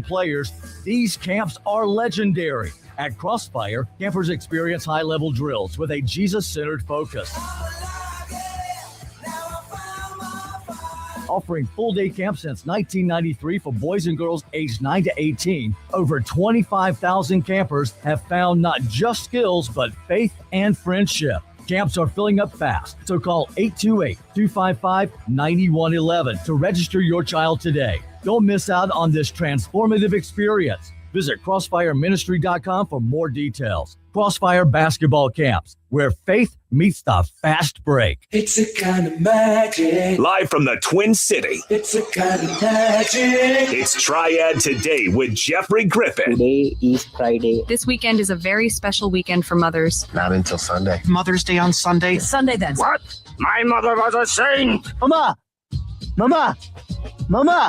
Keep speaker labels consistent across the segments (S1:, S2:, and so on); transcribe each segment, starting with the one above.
S1: players, these camps are legendary. At Crossfire, campers experience high-level drills with a Jesus-centered focus. Offering full-day camps since 1993 for boys and girls aged 9 to 18, over 25,000 campers have found not just skills, but faith and friendship. Camps are filling up fast, so call 828-255-9111 to register your child today. Don't miss out on this transformative experience. Visit crossfireministry.com for more details. Crossfire Basketball Camps, where faith meets the fast break.
S2: It's a kind of magic.
S3: Live from the Twin City.
S2: It's a kind of magic.
S3: It's Triad Today with Jeffrey Griffin.
S4: Today is Friday.
S5: This weekend is a very special weekend for mothers.
S6: Not until Sunday.
S7: Mother's Day on Sunday.
S5: Sunday then.
S6: What? My mother was a saint.
S7: Mama!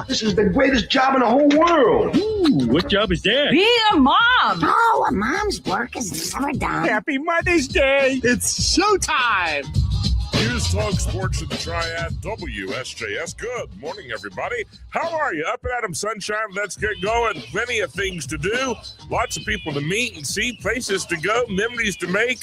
S6: This is the greatest job in the whole world.
S8: Ooh, what job is that?
S5: Being a mom.
S9: Oh, a mom's work is never done.
S8: Happy Mother's Day.
S7: It's showtime.
S10: News Talk Sports of the Triad, WSJS. Good morning, everybody. How are you? Up and at 'em, sunshine. Let's get going. Plenty of things to do. Lots of people to meet and see, places to go, memories to make,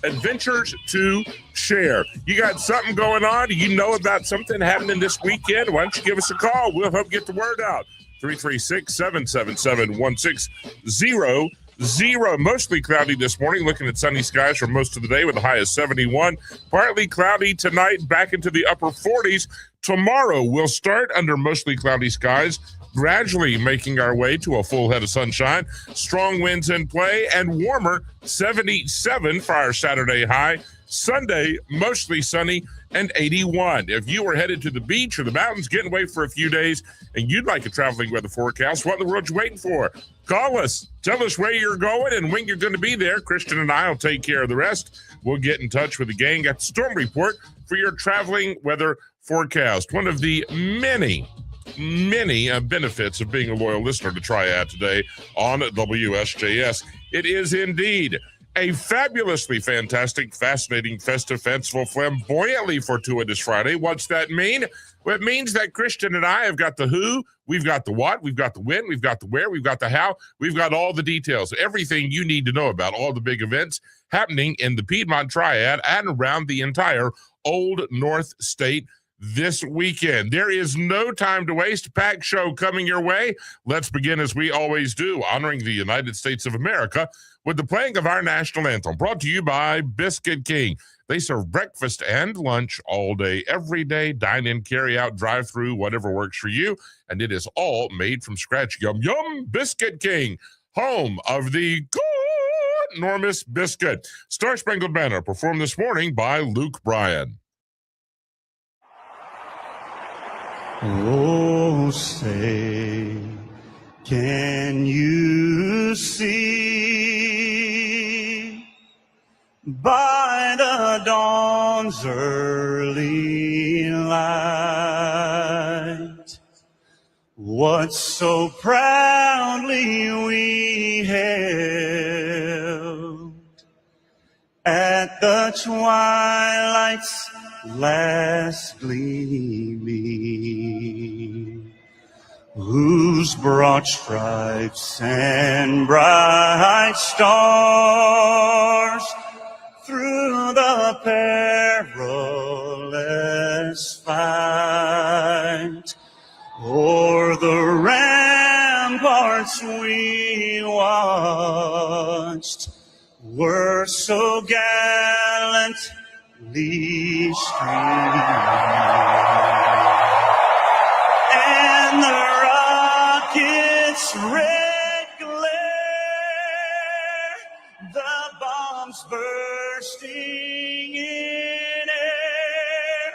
S10: adventures to share. You got something going on? You know about something happening this weekend? Why don't you give us a call? We'll help get the word out. 336-777-1600. Mostly cloudy this morning. Looking at sunny skies for most of the day with a high of 71. Partly cloudy tonight, back into the upper 40s. Tomorrow we'll start under mostly cloudy skies, gradually making our way to a full head of sunshine. Strong winds in play and warmer, 77 for our Saturday high. Sunday, mostly sunny and 81. If you were headed to the beach or the mountains, getting away for a few days, and you'd like a traveling weather forecast, what in the world you waiting for? Call us. Tell us where you're going and when you're going to be there. Christian and I will take care of the rest. We'll get in touch with the gang at the Storm Report for your traveling weather forecast. One of the many benefits of being a loyal listener to Triad Today on WSJS. It is indeed a fabulously fantastic, fascinating, festive, fanciful, flamboyantly fortuitous Friday. What's that mean? Well, it means that Christian and I have got the who, we've got the what, we've got the when, we've got the where, we've got the how, we've got all the details, everything you need to know about all the big events happening in the Piedmont Triad and around the entire Old North State this weekend. There is no time to waste. Packed show coming your way. Let's begin as we always do, honoring the United States of America with the playing of our national anthem, brought to you by Biscuit King. They serve breakfast and lunch all day, every day. Dine in, carry out, drive through, whatever works for you. And it is all made from scratch. Yum, yum, Biscuit King, home of the good enormous biscuit. Star Spangled Banner performed this morning by Luke Bryan.
S11: Oh, say, can you see by the dawn's early light what so proudly we held at the twilight's last gleaming, whose broad stripes and bright stars through the perilous fight o'er the ramparts we watched were so gallantly streaming, and the rocket's red glare, the bombs bursting in air,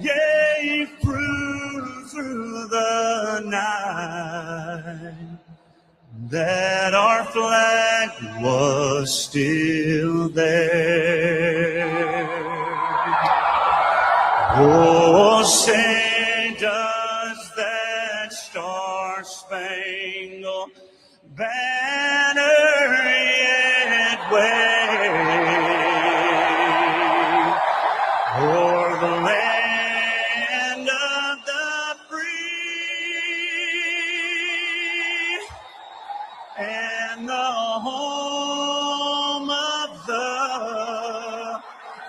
S11: gave proof through the night that our flag was still there. Oh, say does that star-spangled banner yet wave o'er the land of the free? and the home of the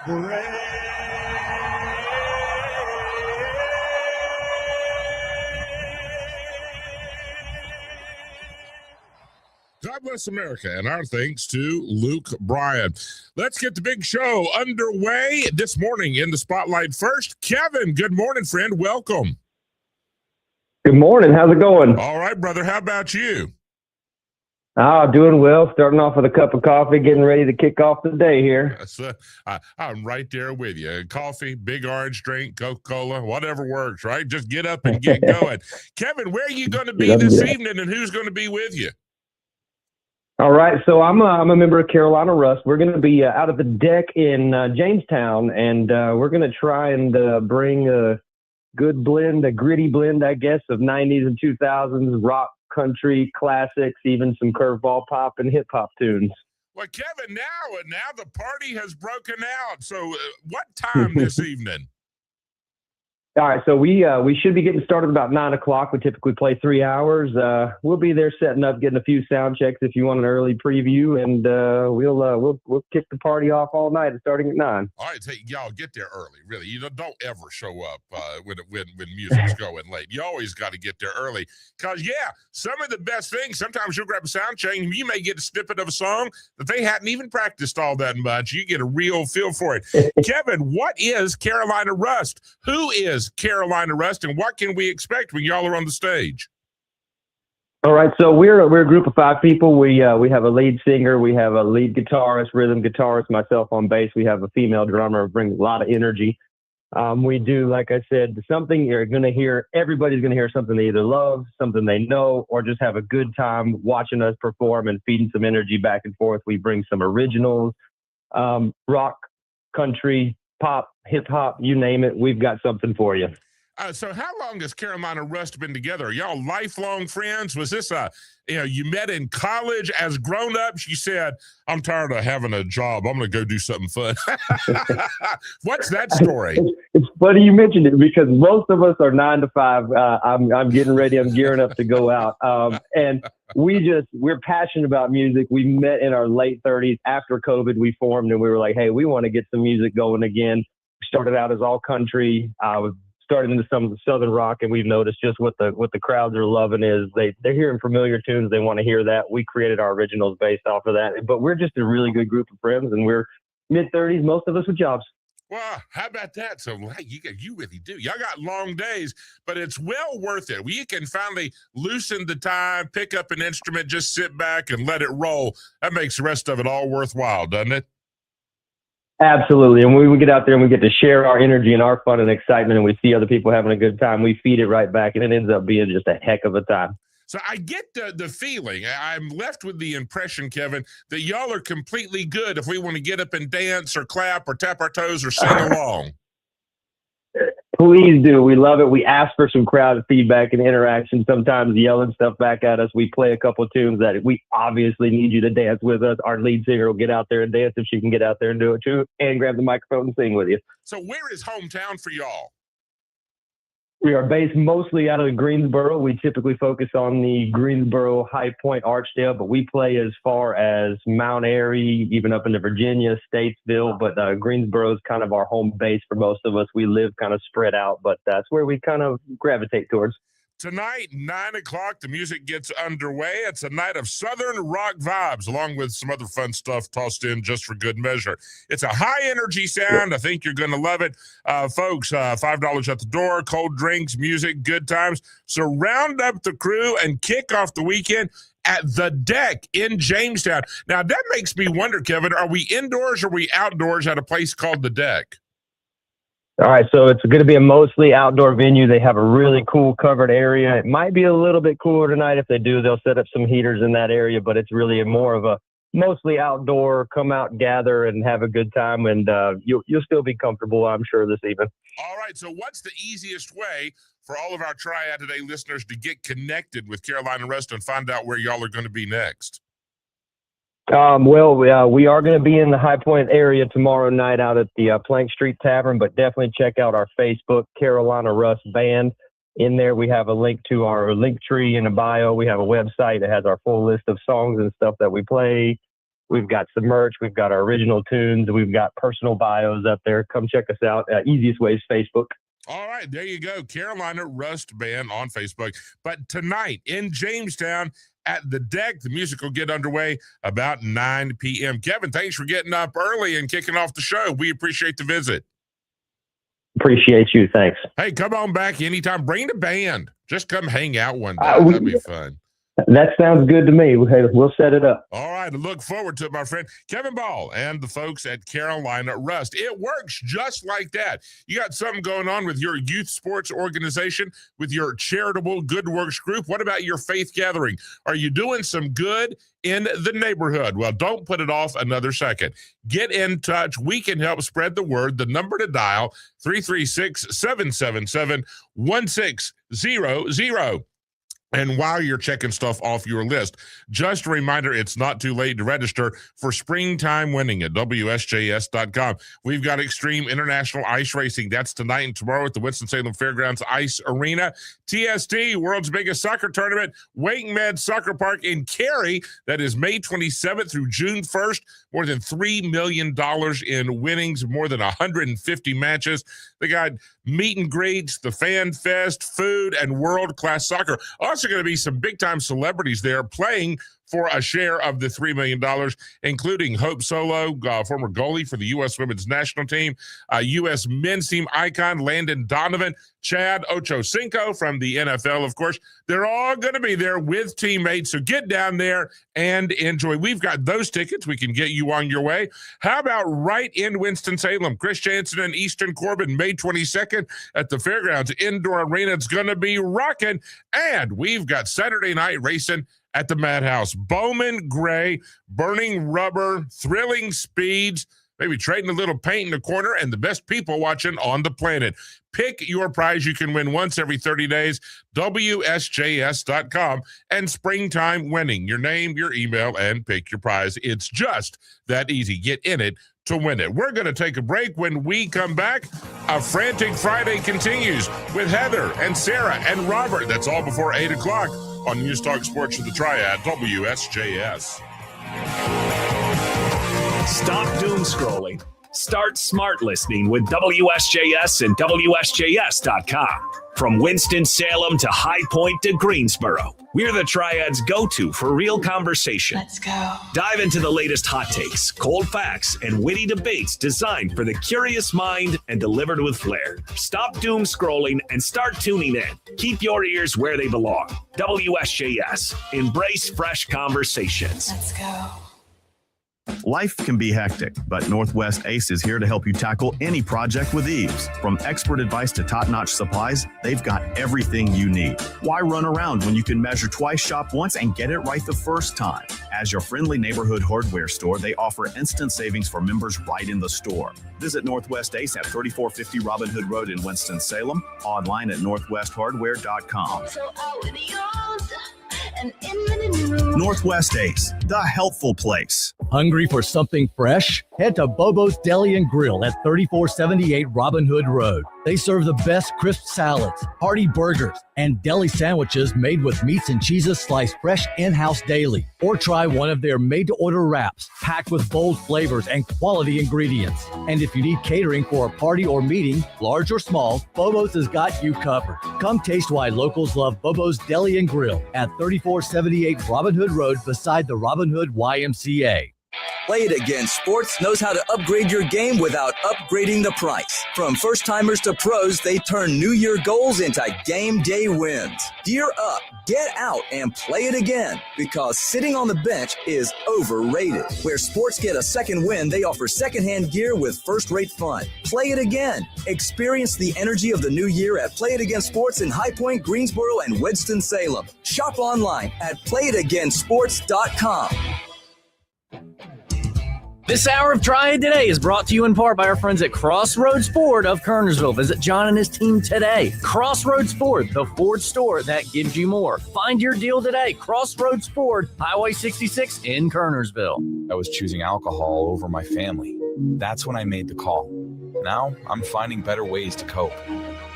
S11: brave.
S10: God bless America, and our thanks to Luke Bryan. Let's get the big show underway this morning in the spotlight. First, Kevin, good morning, friend. Welcome.
S4: Good morning. How's it going?
S10: All right, brother. How about you?
S4: Doing well. Starting off with a cup of coffee, getting ready to kick off the day here.
S10: I'm right there with you. Coffee, big orange drink, Coca-Cola, whatever works, right? Just get up and get going. Kevin, where are you going to be this evening, and who's going to be with you?
S4: All right, so I'm a member of Carolina Rust. We're going to be out at the deck in Jamestown, and we're going to try and bring a good blend, a gritty blend, I guess, of 90s and 2000s rock, country, classics, even some curveball pop and hip hop tunes.
S10: Well, Kevin, now the party has broken out. So what time this evening?
S4: All right, so we should be getting started about 9 o'clock. We typically play 3 hours. We'll be there setting up, getting a few sound checks if you want an early preview, and we'll kick the party off all night, starting at 9.
S10: All right, so y'all get there early. Really, you don't ever show up when music's going late. You always got to get there early, because some of the best things. Sometimes you'll grab a sound check, and you may get a snippet of a song that they hadn't even practiced all that much. You get a real feel for it. Kevin, what is Carolina Rust? Who is Carolina Rust, and what can we expect when y'all are on the stage?
S4: All right, so we're a group of 5 people. We have a lead singer, we have a lead guitarist, rhythm guitarist, myself on bass. We have a female drummer, brings a lot of energy. We do, like I said, something you're going to hear. Everybody's going to hear something they either love, something they know, or just have a good time watching us perform and feeding some energy back and forth. We bring some originals, rock, country, pop, hip hop, you name it. We've got something for you.
S10: So how long has Carolina Rust been together? Are y'all lifelong friends? Was this you met in college as grown-ups? You said, I'm tired of having a job. I'm going to go do something fun. What's that story?
S4: It's funny you mentioned it, because most of us are 9 to 5. I'm getting ready. I'm gearing up to go out. And we're passionate about music. We met in our late 30s. After COVID, we formed, and we were like, hey, we want to get some music going again. We started out as all country. Started into some of the southern rock, and we've noticed just what the crowds are loving is they're hearing familiar tunes. They want to hear that. We created our originals based off of that. But we're just a really good group of friends, and we're mid-30s, most of us with jobs.
S10: Well, how about that? So you really do. Y'all got long days, but it's well worth it. You can finally loosen the time, pick up an instrument, just sit back and let it roll. That makes the rest of it all worthwhile, doesn't it?
S4: Absolutely. And when we get out there and we get to share our energy and our fun and excitement, and we see other people having a good time, we feed it right back, and it ends up being just a heck of a time.
S10: So I get the feeling, I'm left with the impression, Kevin, that y'all are completely good if we want to get up and dance or clap or tap our toes or sing along.
S4: Please do. We love it. We ask for some crowd feedback and interaction, sometimes yelling stuff back at us. We play a couple of tunes that we obviously need you to dance with us. Our lead singer will get out there and dance if she can get out there and do it too, and grab the microphone and sing with you.
S10: So where is hometown for y'all?
S4: We are based mostly out of Greensboro. We typically focus on the Greensboro, High Point, Archdale, but we play as far as Mount Airy, even up into Virginia, Statesville. But Greensboro is kind of our home base for most of us. We live kind of spread out, but that's where we kind of gravitate towards.
S10: Tonight, 9 o'clock, the music gets underway. It's a night of Southern rock vibes, along with some other fun stuff tossed in just for good measure. It's a high-energy sound. I think you're going to love it. Folks, $5 at the door, cold drinks, music, good times. So round up the crew and kick off the weekend at the Deck in Jamestown. Now, that makes me wonder, Kevin, are we indoors or are we outdoors at a place called the Deck?
S4: All right, so it's going to be a mostly outdoor venue. They have a really cool covered area. It might be a little bit cooler tonight. If they do, they'll set up some heaters in that area, but it's really more of a mostly outdoor, come out, gather, and have a good time, and you'll still be comfortable, I'm sure, this evening.
S10: All right, so what's the easiest way for all of our Triad Today listeners to get connected with Carolina Rust and find out where y'all are going to be next?
S4: Well, we are going to be in the High Point area tomorrow night out at the Plank Street Tavern, but definitely check out our Facebook, Carolina Rust Band. In there, we have a link to our link tree in the bio. We have a website that has our full list of songs and stuff that we play. We've got some merch. We've got our original tunes. We've got personal bios up there. Come check us out. Easiest way is Facebook.
S10: All right, there you go. Carolina Rust Band on Facebook. But tonight in Jamestown at the Deck, the music will get underway about 9 p.m. Kevin, thanks for getting up early and kicking off the show. We appreciate the visit.
S4: Appreciate you. Thanks.
S10: Hey, come on back anytime. Bring the band. Just come hang out one day. That'd be fun.
S4: That sounds good to me. We'll set it up.
S10: All right. Look forward to it, my friend. Kevin Ball and the folks at Carolina Rust. It works just like that. You got something going on with your youth sports organization, with your charitable good works group. What about your faith gathering? Are you doing some good in the neighborhood? Well, don't put it off another second. Get in touch. We can help spread the word. The number to dial, 336-777-1600. And while you're checking stuff off your list, just a reminder, it's not too late to register for springtime winning at WSJS.com. We've got Extreme International Ice Racing. That's tonight and tomorrow at the Winston-Salem Fairgrounds Ice Arena. TST, world's biggest soccer tournament, Wake Med Soccer Park in Cary. That is May 27th through June 1st. More than $3 million in winnings, more than 150 matches. They got meet and greets, the fan fest, food, and world-class soccer. Also going to be some big-time celebrities there playing for a share of the $3 million, including Hope Solo, former goalie for the U.S. women's national team, U.S. men's team icon Landon Donovan, Chad Ochocinco from the NFL, of course. They're all going to be there with teammates, so get down there and enjoy. We've got those tickets. We can get you on your way. How about right in Winston-Salem? Chris Jansen and Easton Corbin, May 22nd at the Fairgrounds Indoor Arena. It's going to be rocking. And we've got Saturday night racing at the Madhouse. Bowman Gray, burning rubber, thrilling speeds, maybe trading a little paint in the corner, and the best people watching on the planet. Pick your prize. You can win once every 30 days. WSJS.com and springtime winning. Your name, your email, and pick your prize. It's just that easy. Get in it to win it. We're going to take a break. When we come back, a Frantic Friday continues with Heather and Sarah and Robert. That's all before 8 o'clock on News Talk Sports of the Triad, WSJS.
S3: Stop doom scrolling. Start smart listening with WSJS and WSJS.com. From Winston-Salem to High Point to Greensboro, we're the Triad's go-to for real conversation.
S12: Let's go.
S3: Dive into the latest hot takes, cold facts, and witty debates designed for the curious mind and delivered with flair. Stop doom scrolling and start tuning in. Keep your ears where they belong. WSJS. Embrace fresh conversations.
S12: Let's go.
S13: Life can be hectic, but Northwest Ace is here to help you tackle any project with ease. From expert advice to top-notch supplies, they've got everything you need. Why run around when you can measure twice, shop once, and get it right the first time? As your friendly neighborhood hardware store, they offer instant savings for members right in the store. Visit Northwest Ace at 3450 Robin Hood Road in Winston-Salem, online at northwesthardware.com. Northwest Ace, the healthful place.
S1: Hungry for something fresh? Head to Bobo's Deli and Grill at 3478 Robin Hood Road. They serve the best crisp salads, hearty burgers, and deli sandwiches made with meats and cheeses sliced fresh in-house daily. Or try one of their made-to-order wraps packed with bold flavors and quality ingredients. And if you need catering for a party or meeting, large or small, Bobo's has got you covered. Come taste why locals love Bobo's Deli and Grill at 3478 Robin Hood Road beside the Robin Hood YMCA.
S14: Play It Again Sports knows how to upgrade your game without upgrading the price. From first-timers to pros, they turn New Year goals into game day wins. Gear up, get out, and play it again, because sitting on the bench is overrated. Where sports get a second win, they offer secondhand gear with first-rate fun. Play it again. Experience the energy of the new year at Play It Again Sports in High Point, Greensboro, and Winston-Salem. Shop online at playitagainsports.com.
S15: This hour of Try It Today is brought to you in part by our friends at Crossroads Ford of Kernersville. Visit John and his team today. Crossroads Ford, the Ford store that gives you more. Find your deal today. Crossroads Ford, Highway 66 in Kernersville.
S16: I was choosing alcohol over my family. That's when I made the call. Now I'm finding better ways to cope.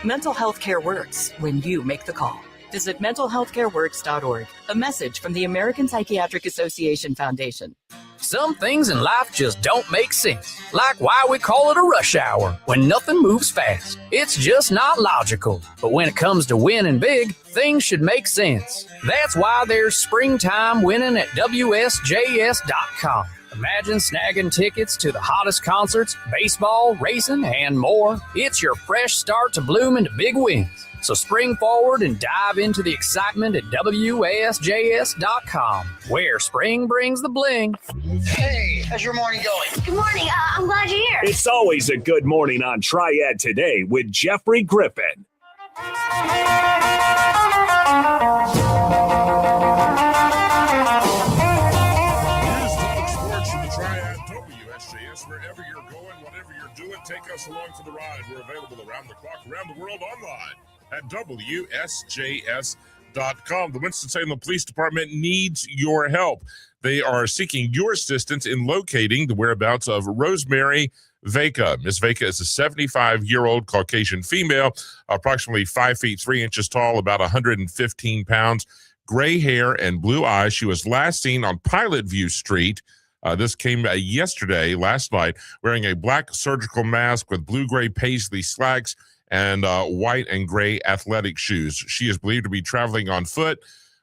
S12: Mental health care works when you make the call. Visit mentalhealthcareworks.org. A message from the American Psychiatric Association Foundation.
S15: Some things in life just don't make sense, like why we call it a rush hour when nothing moves fast. It's just not logical. But when it comes to winning big, things should make sense. That's why there's springtime winning at WSJS.com. Imagine snagging tickets to the hottest concerts, baseball, racing, and more. It's your fresh start to bloom into big wins. So spring forward and dive into the excitement at WSJS.com, where spring brings the bling.
S7: Hey, how's your morning going?
S9: Good morning. I'm glad you're here.
S3: It's always a good morning on Triad Today with Jeffrey Griffin.
S10: Wherever you're going, whatever you're doing, take us along for the ride. We're available around the clock, around the world, online at WSJS.com. The Winston-Salem Police Department needs your help. They are seeking your assistance in locating the whereabouts of Rosemary Veka. Ms. Veka is a 75-year-old Caucasian female, approximately 5 feet 3 inches tall, about 115 pounds, gray hair and blue eyes. She was last seen on Pilot View Street. This came last night, wearing a black surgical mask with blue-gray paisley slacks and white and gray athletic shoes. She is believed to be traveling on foot,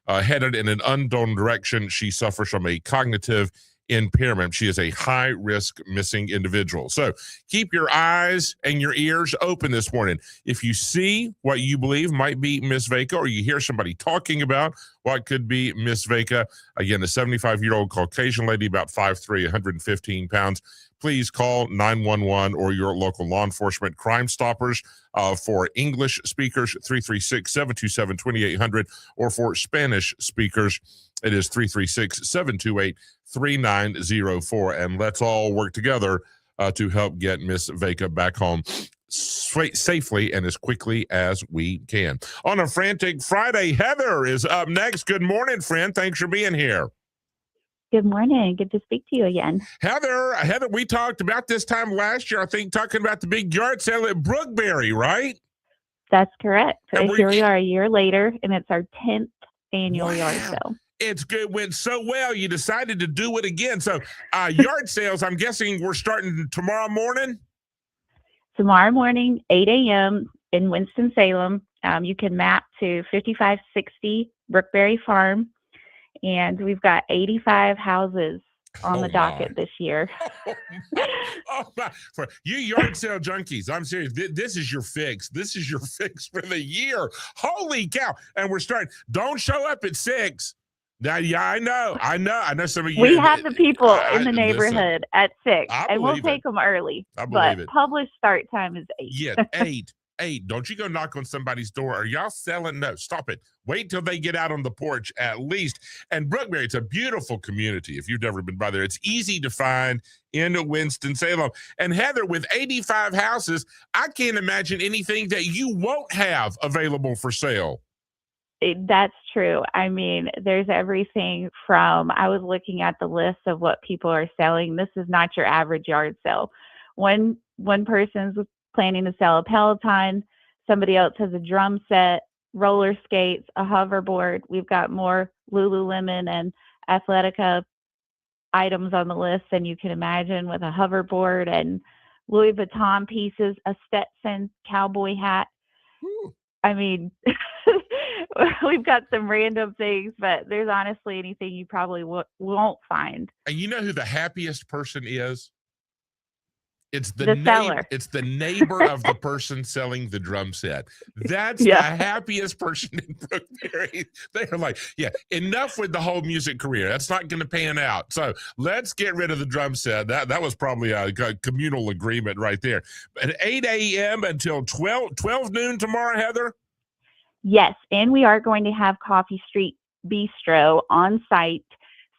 S10: headed in an unknown direction. She suffers from a cognitive impairment. She is a high-risk missing individual. So keep your eyes and your ears open this morning. If you see what you believe might be Miss Veka, or you hear somebody talking about what could be Miss Veka, again, a 75-year-old Caucasian lady, about 5'3", 115 pounds, please call 911 or your local law enforcement. Crime Stoppers for English speakers, 336-727-2800, or for Spanish speakers, it is 336-728-3904. And let's all work together to help get Miss Veka back home safely and as quickly as we can. On a Frantic Friday, Heather is up next. Good morning, friend. Thanks for being here.
S17: Good morning. Good to speak to you again.
S10: Heather, we talked about this time last year, I think, talking about the big yard sale at Brookberry, right?
S17: That's correct.
S10: And
S17: Here we are a year later, and it's our 10th annual yard sale.
S10: It's good. Went so well, you decided to do it again. So yard sales, I'm guessing we're starting tomorrow morning?
S17: Tomorrow morning, 8 a.m. in Winston-Salem. You can map to 5560 Brookberry Farm. And we've got 85 houses on the docket this year.
S10: For you yard sale junkies, I'm serious. This is your fix. This is your fix for the year. Holy cow. And we're starting. Don't show up at 6. Now, yeah, I know some of you.
S17: We have the people in the neighborhood at 6, and we'll take them early. But published start time is 8.
S10: Yeah, 8. Don't you go knock on somebody's door. Are y'all selling? No, stop it. Wait till they get out on the porch at least. And Brookberry, it's a beautiful community. If you've never been by there, it's easy to find in Winston-Salem. And Heather, with 85 houses, I can't imagine anything that you won't have available for sale.
S17: That's true. I mean, there's everything from, I was looking at the list of what people are selling. This is not your average yard sale. One person's planning to sell a Peloton. Somebody else has a drum set, roller skates, a hoverboard. We've got more Lululemon and Athletica items on the list than you can imagine, with a hoverboard and Louis Vuitton pieces, a Stetson cowboy hat. I mean, we've got some random things, but there's honestly anything you probably won't find.
S10: And you know who the happiest person is? It's the
S17: seller.
S10: It's the neighbor of the person selling the drum set. That's the happiest person in Brookberry. They're like, yeah, enough with the whole music career. That's not going to pan out. So let's get rid of the drum set. That was probably a communal agreement right there. At 8 a.m. until 12 noon tomorrow, Heather?
S17: Yes, and we are going to have Coffee Street Bistro on site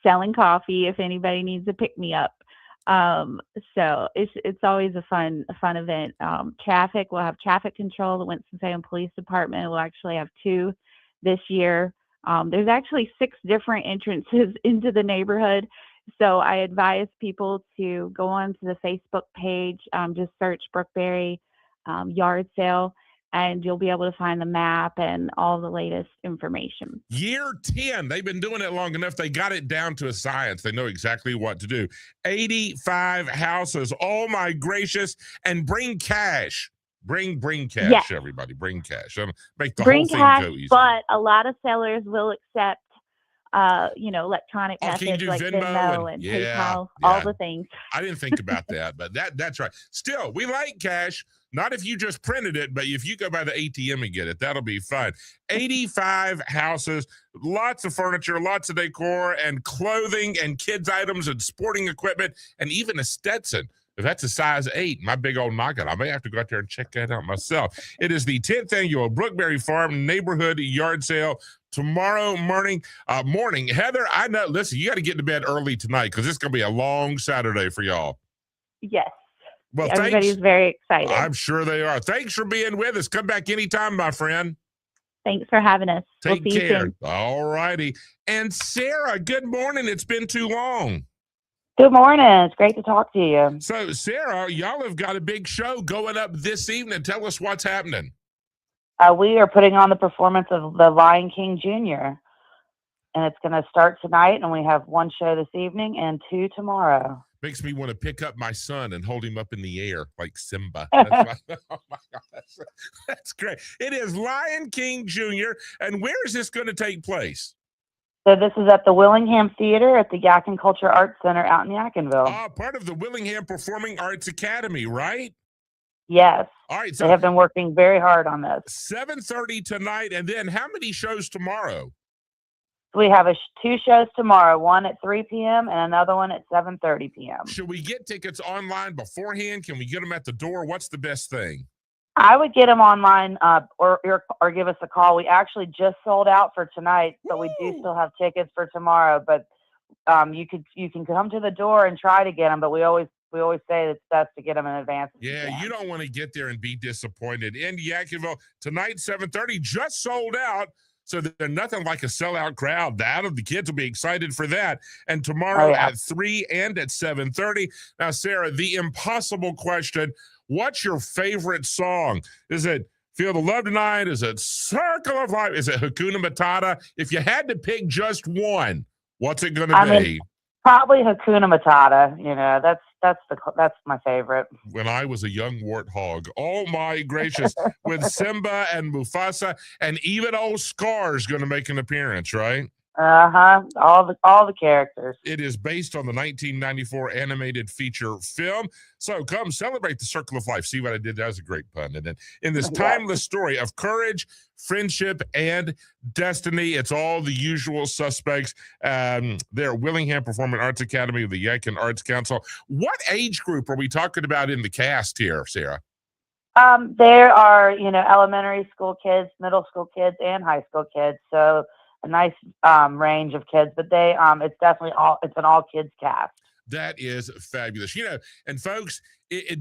S17: selling coffee if anybody needs a pick-me-up. So it's always a fun event. Traffic, we'll have traffic control. The Winston-Salem Police Department will actually have 2 this year. There's actually 6 different entrances into the neighborhood. So I advise people to go on to the Facebook page, just search Brookberry yard sale. and you'll be able to find the map and all the latest information.
S10: Year 10. They've been doing it long enough. They got it down to a science. They know exactly what to do. 85 houses. Oh, my gracious. And bring cash. Bring cash,
S17: yes.
S10: Everybody. Bring cash. Make the
S17: bring
S10: whole
S17: cash,
S10: thing go easy.
S17: But a lot of sellers will accept electronic methods like Venmo and PayPal, all the things.
S10: I didn't think about that, but that's right. Still, we like cash. Not if you just printed it, but if you go by the ATM and get it, that'll be fun. 85 houses, lots of furniture, lots of decor and clothing and kids' items and sporting equipment and even a Stetson. If that's a size 8, my big old noggin, I may have to go out there and check that out myself. It is the 10th annual Brookberry Farm Neighborhood Yard Sale tomorrow morning. Heather, I know, listen, you got to get to bed early tonight because it's going to be a long Saturday for y'all.
S17: Yes.
S10: Well,
S17: everybody's very excited.
S10: I'm sure they are. Thanks for being with us. Come back anytime, my friend.
S17: Thanks for having us.
S10: Take
S17: we'll see
S10: care.
S17: You soon.
S10: All righty. And Sarah, good morning. It's been too long.
S18: Good morning. It's great to talk to you.
S10: So, Sarah, y'all have got a big show going up this evening. Tell us what's happening.
S18: We are putting on the performance of the Lion King Jr., and it's going to start tonight, and we have 1 show this evening and 2 tomorrow.
S10: Makes me want to pick up my son and hold him up in the air like Simba. Oh my gosh, that's great. It is Lion King Jr., and where is this going to take place?
S18: So this is at the Willingham Theater at the Yadkin Culture Arts Center out in Yadkinville.
S10: Part of the Willingham Performing Arts Academy, right?
S18: Yes.
S10: All right. So
S18: they have been working very hard on this.
S10: 7:30 tonight, and then how many shows tomorrow?
S18: We have 2 shows tomorrow, one at 3 p.m. and another one at 7:30 p.m.
S10: Should we get tickets online beforehand? Can we get them at the door? What's the best thing?
S18: I would get them online or give us a call. We actually just sold out for tonight, so we do still have tickets for tomorrow. But you can come to the door and try to get them, but we always say it's best to get them in advance.
S10: Yeah, you don't want to get there and be disappointed. In Yadkinville tonight, 7:30, just sold out. So there's nothing like a sellout crowd. The kids will be excited for that. And tomorrow at 3 and at 7:30. Now, Sarah, the impossible question, what's your favorite song? Is it Feel the Love Tonight? Is it Circle of Life? Is it Hakuna Matata? If you had to pick just one, what's it going to be?
S18: Probably Hakuna Matata. You know, that's my favorite.
S10: When I was a young warthog, oh my gracious, with Simba and Mufasa, and even old Scar's going to make an appearance, right?
S18: All the characters.
S10: It is based on the 1994 animated feature film. So come celebrate the circle of life. See what I did? That was a great pun. And then in this timeless story of courage, friendship, and destiny, it's all the usual suspects. They're Willingham Performing Arts Academy of the Yadkin Arts Council. What age group are we talking about in the cast here, Sarah?
S18: There are, elementary school kids, middle school kids, and high school kids. So a nice range of kids, but it's definitely it's an all kids cast.
S10: That is fabulous. And folks,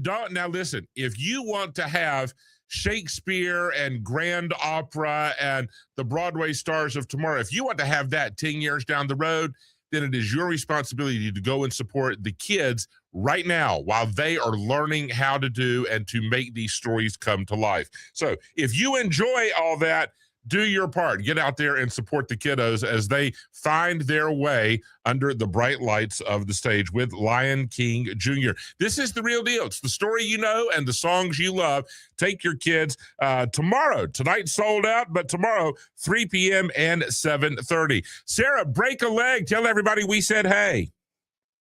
S10: now listen, if you want to have Shakespeare and grand opera and the Broadway stars of tomorrow, if you want to have that 10 years down the road, then it is your responsibility to go and support the kids right now while they are learning how to do and to make these stories come to life. So if you enjoy all that, do your part. Get out there and support the kiddos as they find their way under the bright lights of the stage with Lion King Jr. This is the real deal. It's the story you know and the songs you love. Take your kids tomorrow. Tonight sold out, but tomorrow, 3 p.m. and 7:30. Sarah, break a leg. Tell everybody we said hey.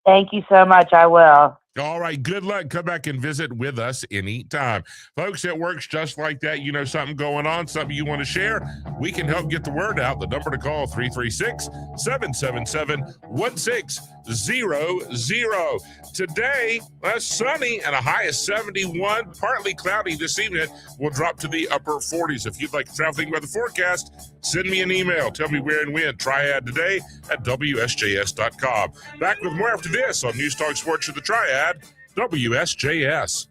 S18: Thank you so much. I will.
S10: All right, good luck. Come back and visit with us anytime. Folks, it works just like that. You know something going on, something you want to share, we can help get the word out. The number to call, 336-777-1600. Today, sunny and a high of 71, partly cloudy this evening. We'll drop to the upper 40s. If you'd like to travel with the forecast, send me an email. Tell me where and when. Triad today at WSJS.com. Back with more after this on News Talk Sports of the Triad. WSJS.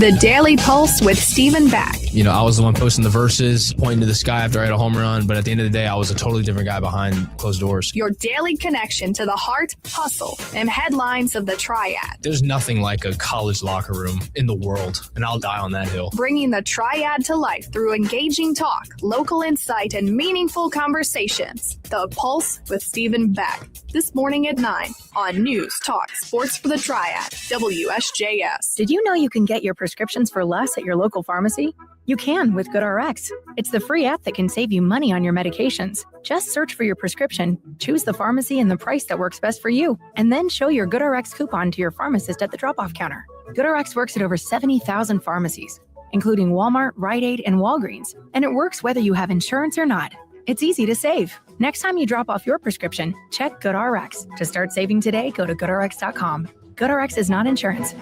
S5: The Daily Pulse with Stephen Back.
S19: I was the one posting the verses, pointing to the sky after I had a home run, but at the end of the day, I was a totally different guy behind closed doors.
S5: Your daily connection to the heart, hustle, and headlines of the Triad.
S19: There's nothing like a college locker room in the world, and I'll die on that hill.
S5: Bringing the Triad to life through engaging talk, local insight, and meaningful conversations. The Pulse with Stephen Beck. This morning at 9 on News Talk Sports for the Triad, WSJS.
S20: Did you know you can get your prescriptions for less at your local pharmacy? You can with GoodRx. It's the free app that can save you money on your medications. Just search for your prescription, choose the pharmacy and the price that works best for you, and then show your GoodRx coupon to your pharmacist at the drop-off counter. GoodRx works at over 70,000 pharmacies, including Walmart, Rite Aid, and Walgreens, and it works whether you have insurance or not. It's easy to save. Next time you drop off your prescription, check GoodRx. To start saving today, go to GoodRx.com. GoodRx is not insurance.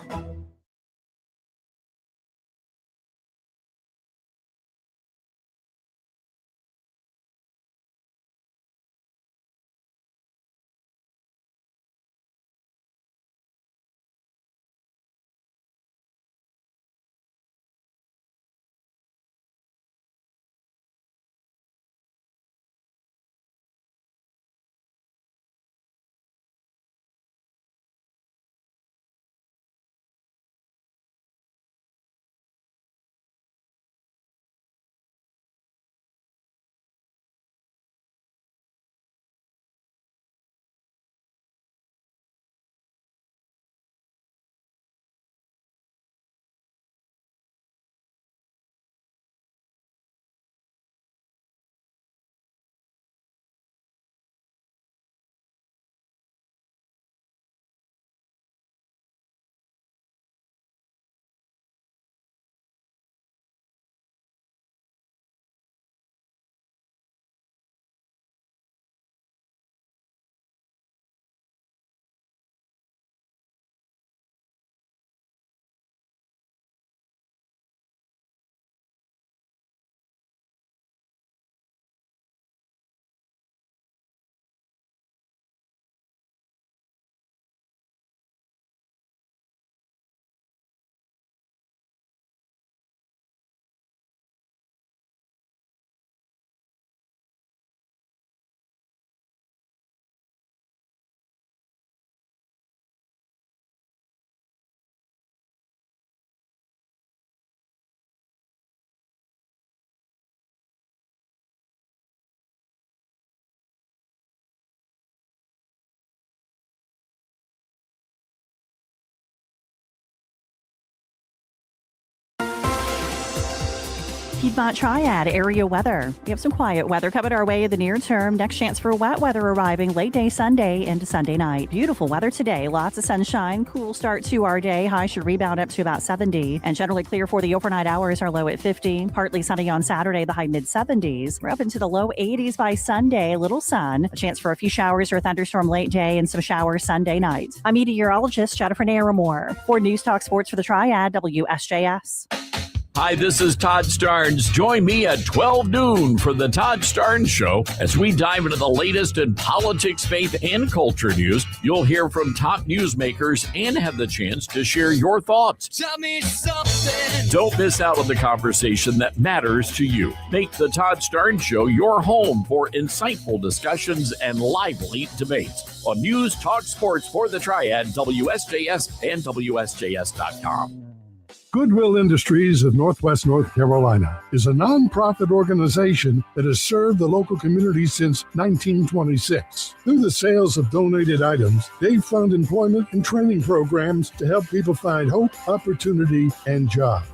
S21: Piedmont Triad area weather. We have some quiet weather coming our way in the near term. Next chance for wet weather arriving late day Sunday into Sunday night. Beautiful weather today. Lots of sunshine. Cool start to our day. High should rebound up to about 70. And generally clear for the overnight hours. Our low at 50. Partly sunny on Saturday. The high mid 70s. We're up into the low 80s by Sunday. Little sun. A chance for a few showers or thunderstorm late day and some showers Sunday night. I'm meteorologist Jennifer Naramore for News Talk Sports for the Triad, WSJS.
S22: Hi, this is Todd Starnes. Join me at 12 noon for the Todd Starnes Show as we dive into the latest in politics, faith, and culture news. You'll hear from top newsmakers and have the chance to share your thoughts.
S2: Tell me something.
S22: Don't miss out on the conversation that matters to you. Make the Todd Starnes Show your home for insightful discussions and lively debates on News Talk Sports for the Triad, WSJS, and WSJS.com.
S23: Goodwill Industries of Northwest North Carolina is a nonprofit organization that has served the local community since 1926. Through the sales of donated items, they fund employment and training programs to help people find hope, opportunity, and jobs.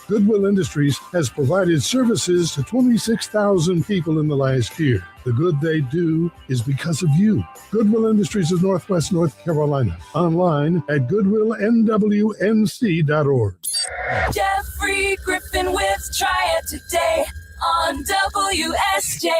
S23: Goodwill Industries has provided services to 26,000 people in the last year. The good they do is because of you. Goodwill Industries of Northwest North Carolina. Online at goodwillnwnc.org.
S2: Jeffrey Griffin with Try It Today on WSJS.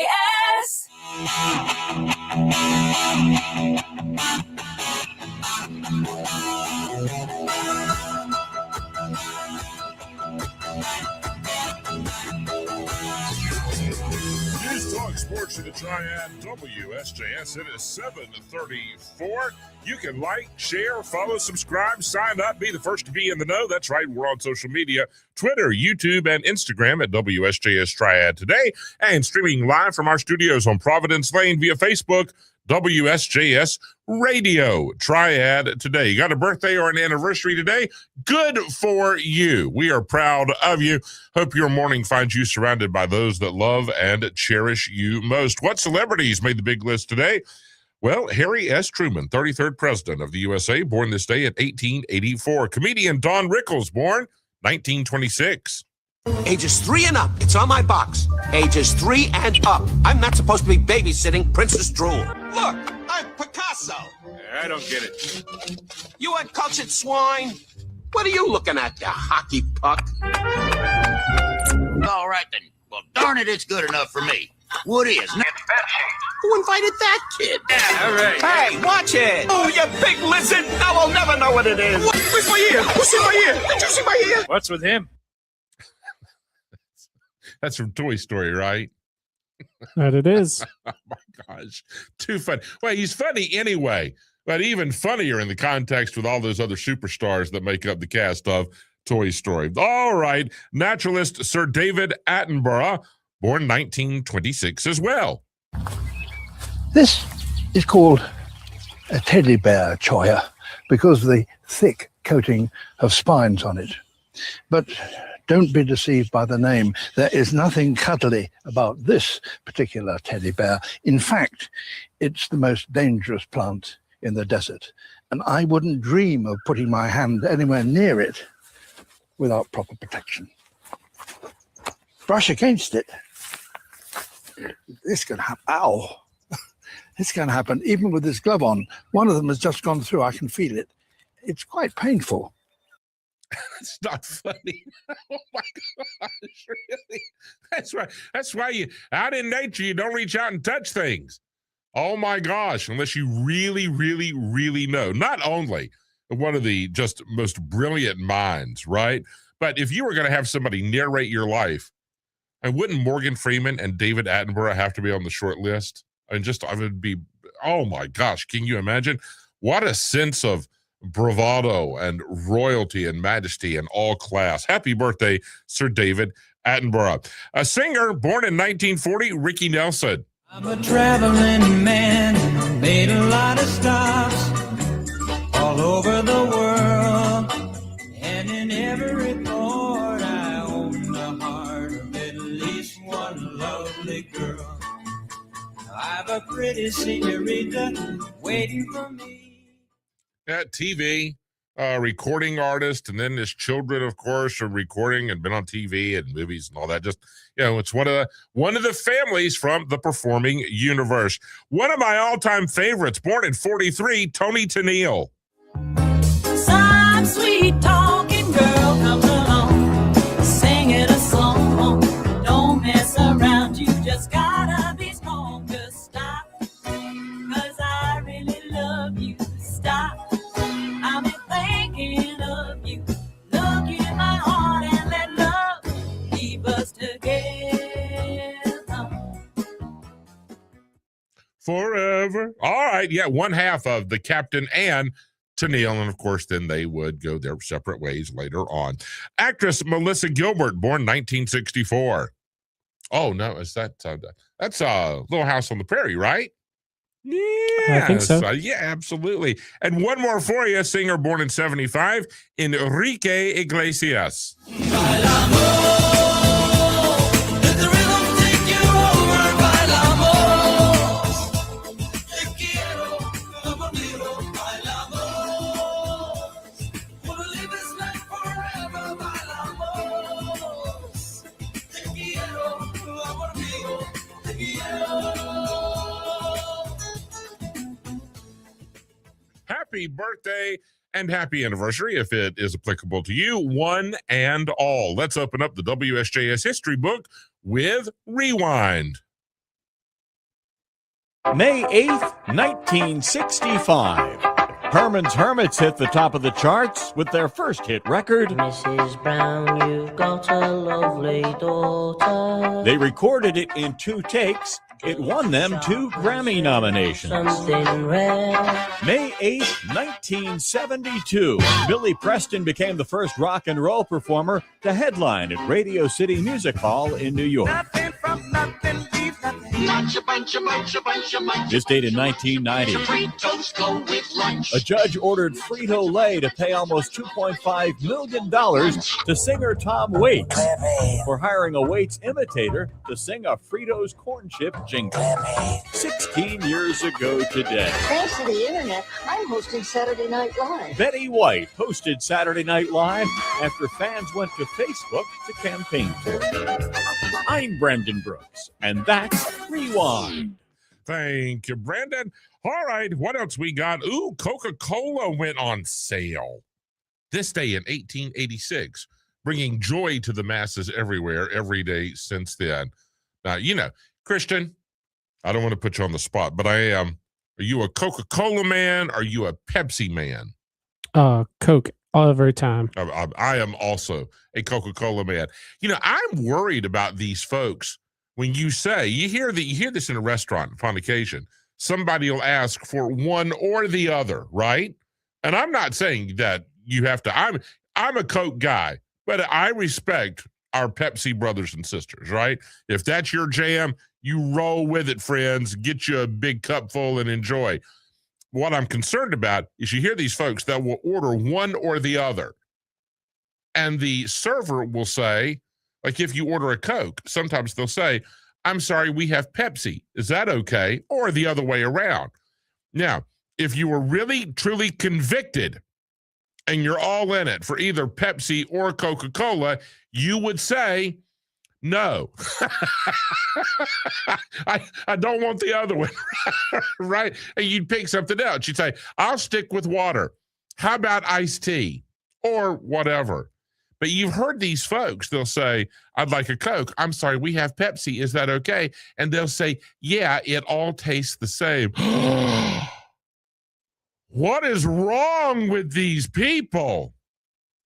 S10: News Talk Sports for the Triad, Triad WSJS. It is 7:34. You can like, share, follow, subscribe, sign up, be the first to be in the know. That's right. We're on social media, Twitter, YouTube, and Instagram at WSJS Triad today, and streaming live from our studios on Providence Lane via Facebook, WSJS Radio Triad today. You got a birthday or an anniversary today? Good for you. We are proud of you. Hope your morning finds you surrounded by those that love and cherish you most. What celebrities made the big list today? Well, Harry S. Truman, 33rd President of the USA, born this day in 1884. Comedian Don Rickles, born 1926.
S6: Ages 3 and up. It's on my box. Ages 3 and up. I'm not supposed to be babysitting Princess Drool. Look, I'm Picasso.
S8: I don't get it.
S6: You uncultured swine. What are you looking at, you hockey puck?
S8: All right, then. Well, darn it, it's good enough for me. Woody is not.
S6: Who invited that kid?
S8: Yeah, all right.
S6: Hey, watch it. Oh, you big lizard. Now I'll never know what it is. Where's my ear? Who's in my ear? Did you see my ear?
S8: What's with him?
S10: That's from Toy Story, right?
S11: That it is.
S10: Oh, my gosh. Too funny. Well, he's funny anyway, but even funnier in the context with all those other superstars that make up the cast of Toy Story. All right. Naturalist Sir David Attenborough, born 1926 as well.
S24: This is called a teddy bear, Choya, because of the thick coating of spines on it. But don't be deceived by the name. There is nothing cuddly about this particular teddy bear. In fact, it's the most dangerous plant in the desert, and I wouldn't dream of putting my hand anywhere near it without proper protection. Brush against it. This can happen. Ow. This can happen even with this glove on. One of them has just gone through. I can feel it. It's quite painful.
S10: It's not funny. Oh my gosh, really? That's right. That's why you out in nature, you don't reach out and touch things. Oh my gosh, unless you really, really, really know. Not only one of the just most brilliant minds, right? But if you were going to have somebody narrate your life, and wouldn't Morgan Freeman and David Attenborough have to be on the short list? I would be, oh my gosh, can you imagine? What a sense of bravado and royalty and majesty and all class. Happy birthday, Sir David Attenborough. A singer born in 1940, Ricky Nelson.
S2: I'm a traveling man, made a lot of stops all over the world, and in every port I own the heart of at least one lovely girl. I've a pretty senorita waiting for me.
S10: At TV, recording artist, and then his children, of course, are recording and been on TV and movies and all that. Just, you know, it's one of the families from the performing universe. One of my all-time favorites, born in 43, Tony Tennille.
S2: Some sweet talking girl comes along, singing a song. Don't mess around, you just gotta be strong. Just stop, 'cause I really love you. Stop. I'm thinking of you. Look in my heart and let love keep us together
S10: Forever. All right. Yeah. One half of the Captain and Tennille. And of course, then they would go their separate ways later on. Actress Melissa Gilbert, born 1964. Oh, no. That's Little House on the Prairie, right? Yeah,
S11: I think so.
S10: Yeah, absolutely. And one more for you, singer born in 75, Enrique Iglesias. Happy birthday and happy anniversary, if it is applicable to you, one and all. Let's open up the WSJS history book with Rewind.
S25: May 8th, 1965. Herman's Hermits hit the top of the charts with their first hit record.
S2: Mrs. Brown, you've got a lovely daughter.
S25: They recorded it in 2 takes It won them 2 Grammy nominations. May 8th, 1972, Billy Preston became the first rock and roll performer to headline at Radio City Music Hall in New York. This date in 1990, a judge ordered Frito-Lay to pay almost $2.5 million to singer Tom Waits for hiring a Waits imitator to sing a Fritos corn chip jingle. 16 years ago today,
S9: Thanks to the internet, I'm hosting Saturday Night Live.
S25: Betty White hosted Saturday Night Live after fans went to Facebook to campaign for her. I'm Brandon Brooks, and that's Rewind.
S10: Thank you, Brandon. All right, what else we got? Ooh, Coca-Cola went on sale this day in 1886, bringing joy to the masses everywhere, every day since then. Now, Christian, I don't want to put you on the spot, but I am. Are you a Coca-Cola man? Are you a Pepsi man?
S11: Coke all every time.
S10: I am also a Coca-Cola man. I'm worried about these folks. When you hear this in a restaurant upon occasion, somebody will ask for one or the other, right? And I'm not saying that you have to. I'm a Coke guy, but I respect our Pepsi brothers and sisters, right? If that's your jam, you roll with it, friends. Get you a big cup full and enjoy. What I'm concerned about is you hear these folks that will order one or the other. And the server will say, like if you order a Coke, sometimes they'll say, I'm sorry, we have Pepsi. Is that okay? Or the other way around. Now, if you were really, truly convicted and you're all in it for either Pepsi or Coca-Cola, you would say, no. I don't want the other one, right? And you'd pick something else. You'd say, I'll stick with water. How about iced tea? Or whatever. But you've heard these folks, they'll say, I'd like a Coke. I'm sorry, we have Pepsi. Is that okay? And they'll say, yeah, it all tastes the same. What is wrong with these people?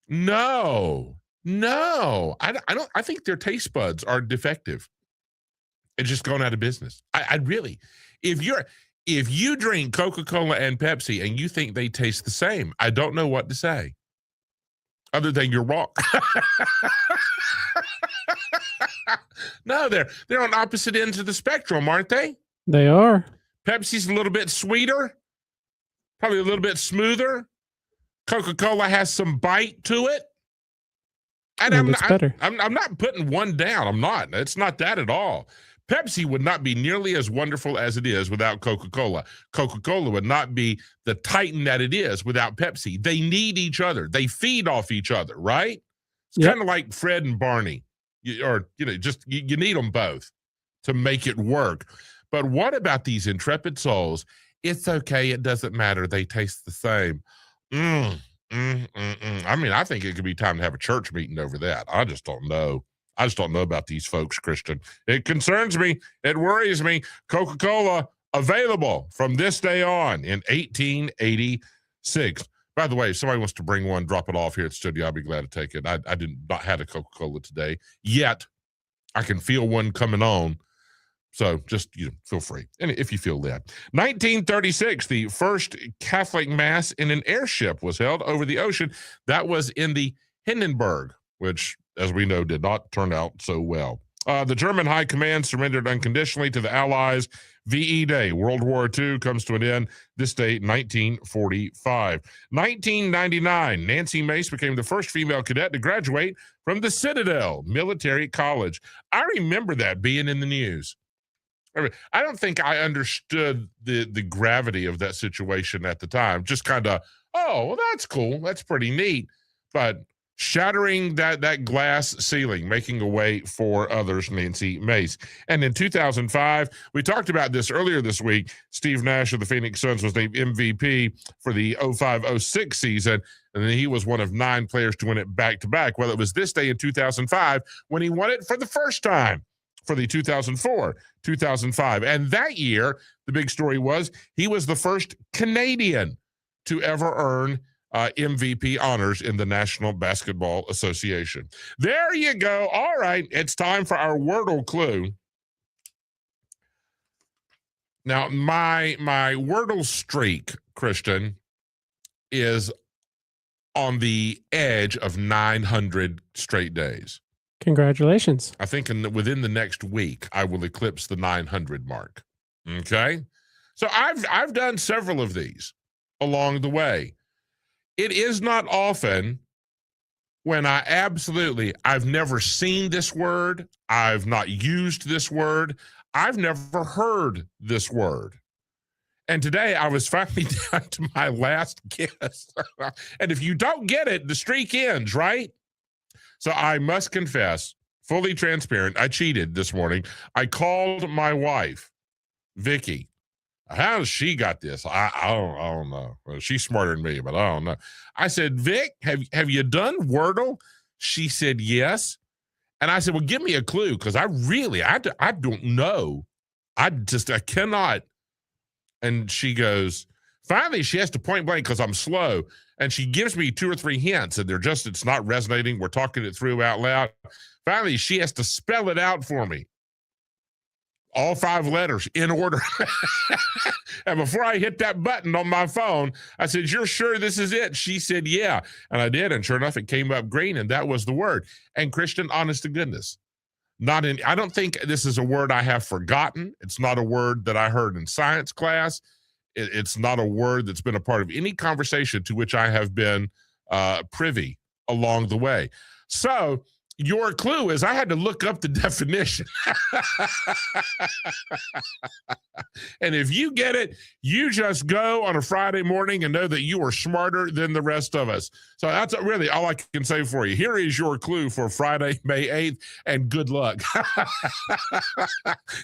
S10: No. I think their taste buds are defective. It's just gone out of business. I really, if you drink Coca-Cola and Pepsi and you think they taste the same, I don't know what to say. Other than you're wrong. No, they're on opposite ends of the spectrum, aren't they?
S11: They are.
S10: Pepsi's a little bit sweeter, probably a little bit smoother. Coca-Cola has some bite to it. And
S11: it's better.
S10: I'm not putting one down. I'm not. It's not that at all. Pepsi would not be nearly as wonderful as it is without Coca-Cola. Coca-Cola would not be the titan that it is without Pepsi. They need each other. They feed off each other, right? It's kind of like Fred and Barney. You need them both to make it work. But what about these intrepid souls? It's okay. It doesn't matter. They taste the same. I mean, I think it could be time to have a church meeting over that. I just don't know. I just don't know about these folks, Christian. It concerns me. It worries me. Coca-Cola available from this day on in 1886. By the way, if somebody wants to bring one, drop it off here at the studio. I'll be glad to take it. I did not have a Coca-Cola today yet. I can feel one coming on. So just feel free, and if you feel that. 1936, the first Catholic Mass in an airship was held over the ocean. That was in the Hindenburg, which, as we know, did not turn out so well. The German High Command surrendered unconditionally to the Allies. VE Day, World War II, comes to an end this day, 1945. 1999, Nancy Mace became the first female cadet to graduate from the Citadel Military College. I remember that being in the news. I don't think I understood the gravity of that situation at the time. Just kind of, oh, well, that's cool. That's pretty neat. But shattering that glass ceiling, making a way for others, Nancy Mace. And in 2005, we talked about this earlier this week. Steve Nash of the Phoenix Suns was named MVP for the 05-06 season, and then he was one of 9 players to win it back-to-back. Well, it was this day in 2005 when he won it for the first time for the 2004-2005. And that year, the big story was he was the first Canadian to ever earn MVP honors in the National Basketball Association. There you go. All right, it's time for our Wordle clue. Now, my Wordle streak, Christian, is on the edge of 900 straight days.
S11: Congratulations.
S10: I think within the next week, I will eclipse the 900 mark. Okay? So I've done several of these along the way. It is not often when I've never seen this word. I've not used this word. I've never heard this word. And today I was finally down to my last guess. And if you don't get it, the streak ends, right? So I must confess, fully transparent, I cheated this morning. I called my wife, Vicky. How does she got this? I don't know. Well, she's smarter than me, but I don't know. I said, Vic, have you done Wordle? She said, yes. And I said, well, give me a clue, because I don't know. I cannot. And she goes, finally, she has to point blank because I'm slow. And she gives me 2 or 3 hints, and it's not resonating. We're talking it through out loud. Finally, she has to spell it out for me. All 5 letters in order. And before I hit that button on my phone, I said, you're sure this is it? She said, yeah. And I did. And sure enough, it came up green, and that was the word. And Christian, honest to goodness, I don't think this is a word I have forgotten. It's not a word that I heard in science class. It's not a word that's been a part of any conversation to which I have been privy along the way. So your clue is I had to look up the definition. And if you get it, you just go on a Friday morning and know that you are smarter than the rest of us. So that's really all I can say for you. Here is your clue for Friday, May 8th, and good luck.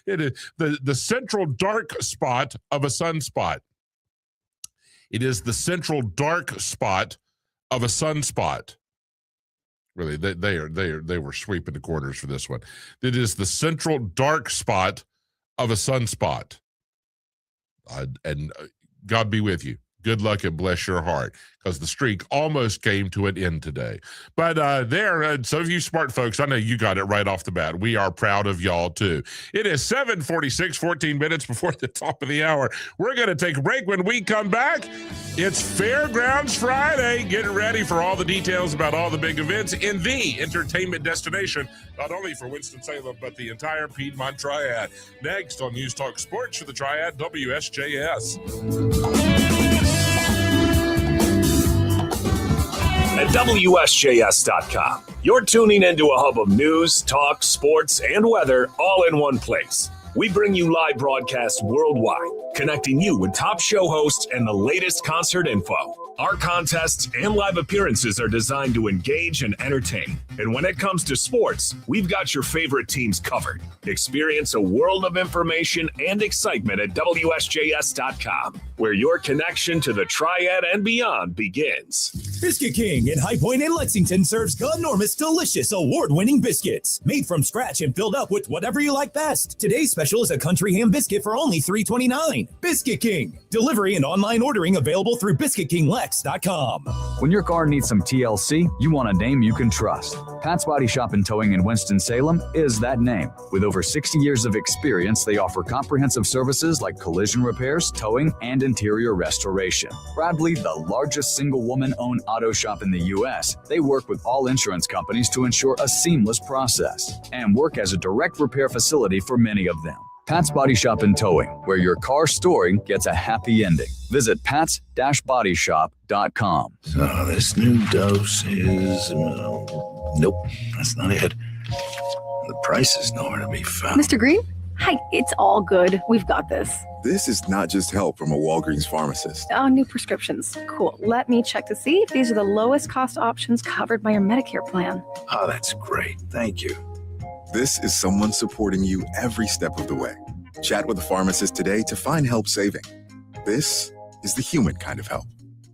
S10: It is the central dark spot of a sunspot. It is the central dark spot of a sunspot. Really, they were sweeping the corners for this one. It is the central dark spot of a sunspot. And God be with you. Good luck and bless your heart, because the streak almost came to an end today. But some of you smart folks, I know you got it right off the bat. We are proud of y'all, too. It is 7:46, 14 minutes before the top of the hour. We're going to take a break. When we come back, it's Fairgrounds Friday. Getting ready for all the details about all the big events in the entertainment destination, not only for Winston-Salem, but the entire Piedmont Triad. Next on News Talk Sports for the Triad, WSJS.
S3: At WSJS.com, you're tuning into a hub of news, talk, sports, and weather all in one place. We bring you live broadcasts worldwide, connecting you with top show hosts and the latest concert info. Our contests and live appearances are designed to engage and entertain. And when it comes to sports, we've got your favorite teams covered. Experience a world of information and excitement at WSJS.com, where your connection to the Triad and beyond begins.
S1: Biscuit King in High Point and Lexington serves enormous, delicious, award-winning biscuits made from scratch and filled up with whatever you like best. Today's special is a country ham biscuit for only $3.29. Biscuit King. Delivery and online ordering available through BiscuitKingLex.com.
S4: When your car needs some TLC, you want a name you can trust. Pat's Body Shop and Towing in Winston-Salem is that name. With over 60 years of experience, they offer comprehensive services like collision repairs, towing, and interior restoration. Proudly the largest single woman-owned auto shop in the U.S., they work with all insurance companies to ensure a seamless process and work as a direct repair facility for many of them. Pat's Body Shop and Towing, where your car story gets a happy ending. Visit pats-bodyshop.com.
S13: So this new dose is... nope, that's not it. The price is nowhere to be found.
S14: Mr. Green? Hi, it's all good. We've got this.
S16: This is not just help from a Walgreens pharmacist.
S14: Oh, new prescriptions. Cool. Let me check to see if these are the lowest cost options covered by your Medicare plan.
S13: Oh, that's great. Thank you.
S16: This is someone supporting you every step of the way. Chat with a pharmacist today to find help saving. This is the human kind of help.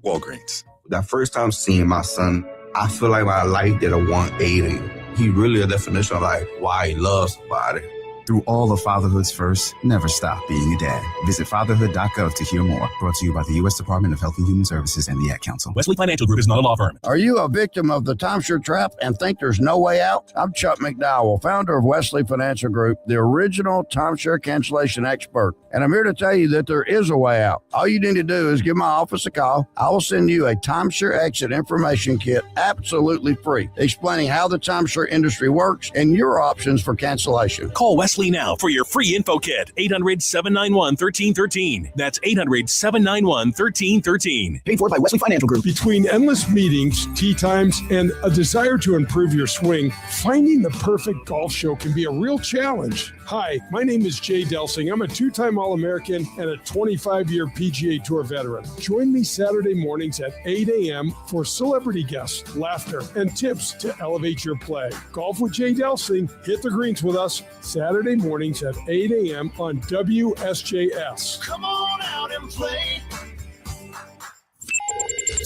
S16: Walgreens.
S26: That first time seeing my son, I feel like my life did a 180. He really a definition of like why he loves somebody. Through all of fatherhood's first, never stop being a dad. Visit fatherhood.gov to hear more. Brought to you by the U.S. Department of Health and Human Services and the Ad Council.
S7: Wesley Financial Group is not a law firm.
S12: Are you a victim of the timeshare trap and think there's no way out? I'm Chuck McDowell, founder of Wesley Financial Group, the original timeshare cancellation expert. And I'm here to tell you that there is a way out. All you need to do is give my office a call. I will send you a timeshare exit information kit absolutely free, explaining how the timeshare industry works and your options for cancellation.
S7: Call Wesley now for your free info kit. 800-791-1313. That's 800-791-1313.
S12: Paid for by Wesley Financial Group.
S23: Between endless meetings, tea times, and a desire to improve your swing, finding the perfect golf show can be a real challenge. Hi, my name is Jay Delsing. I'm a two-time All-American and a 25-year PGA Tour veteran. Join me Saturday mornings at 8 a.m. for celebrity guests, laughter, and tips to elevate your play. Golf with Jay Delsing. Hit the greens with us Saturday mornings at 8 a.m. on WSJS.
S2: Come on out and play.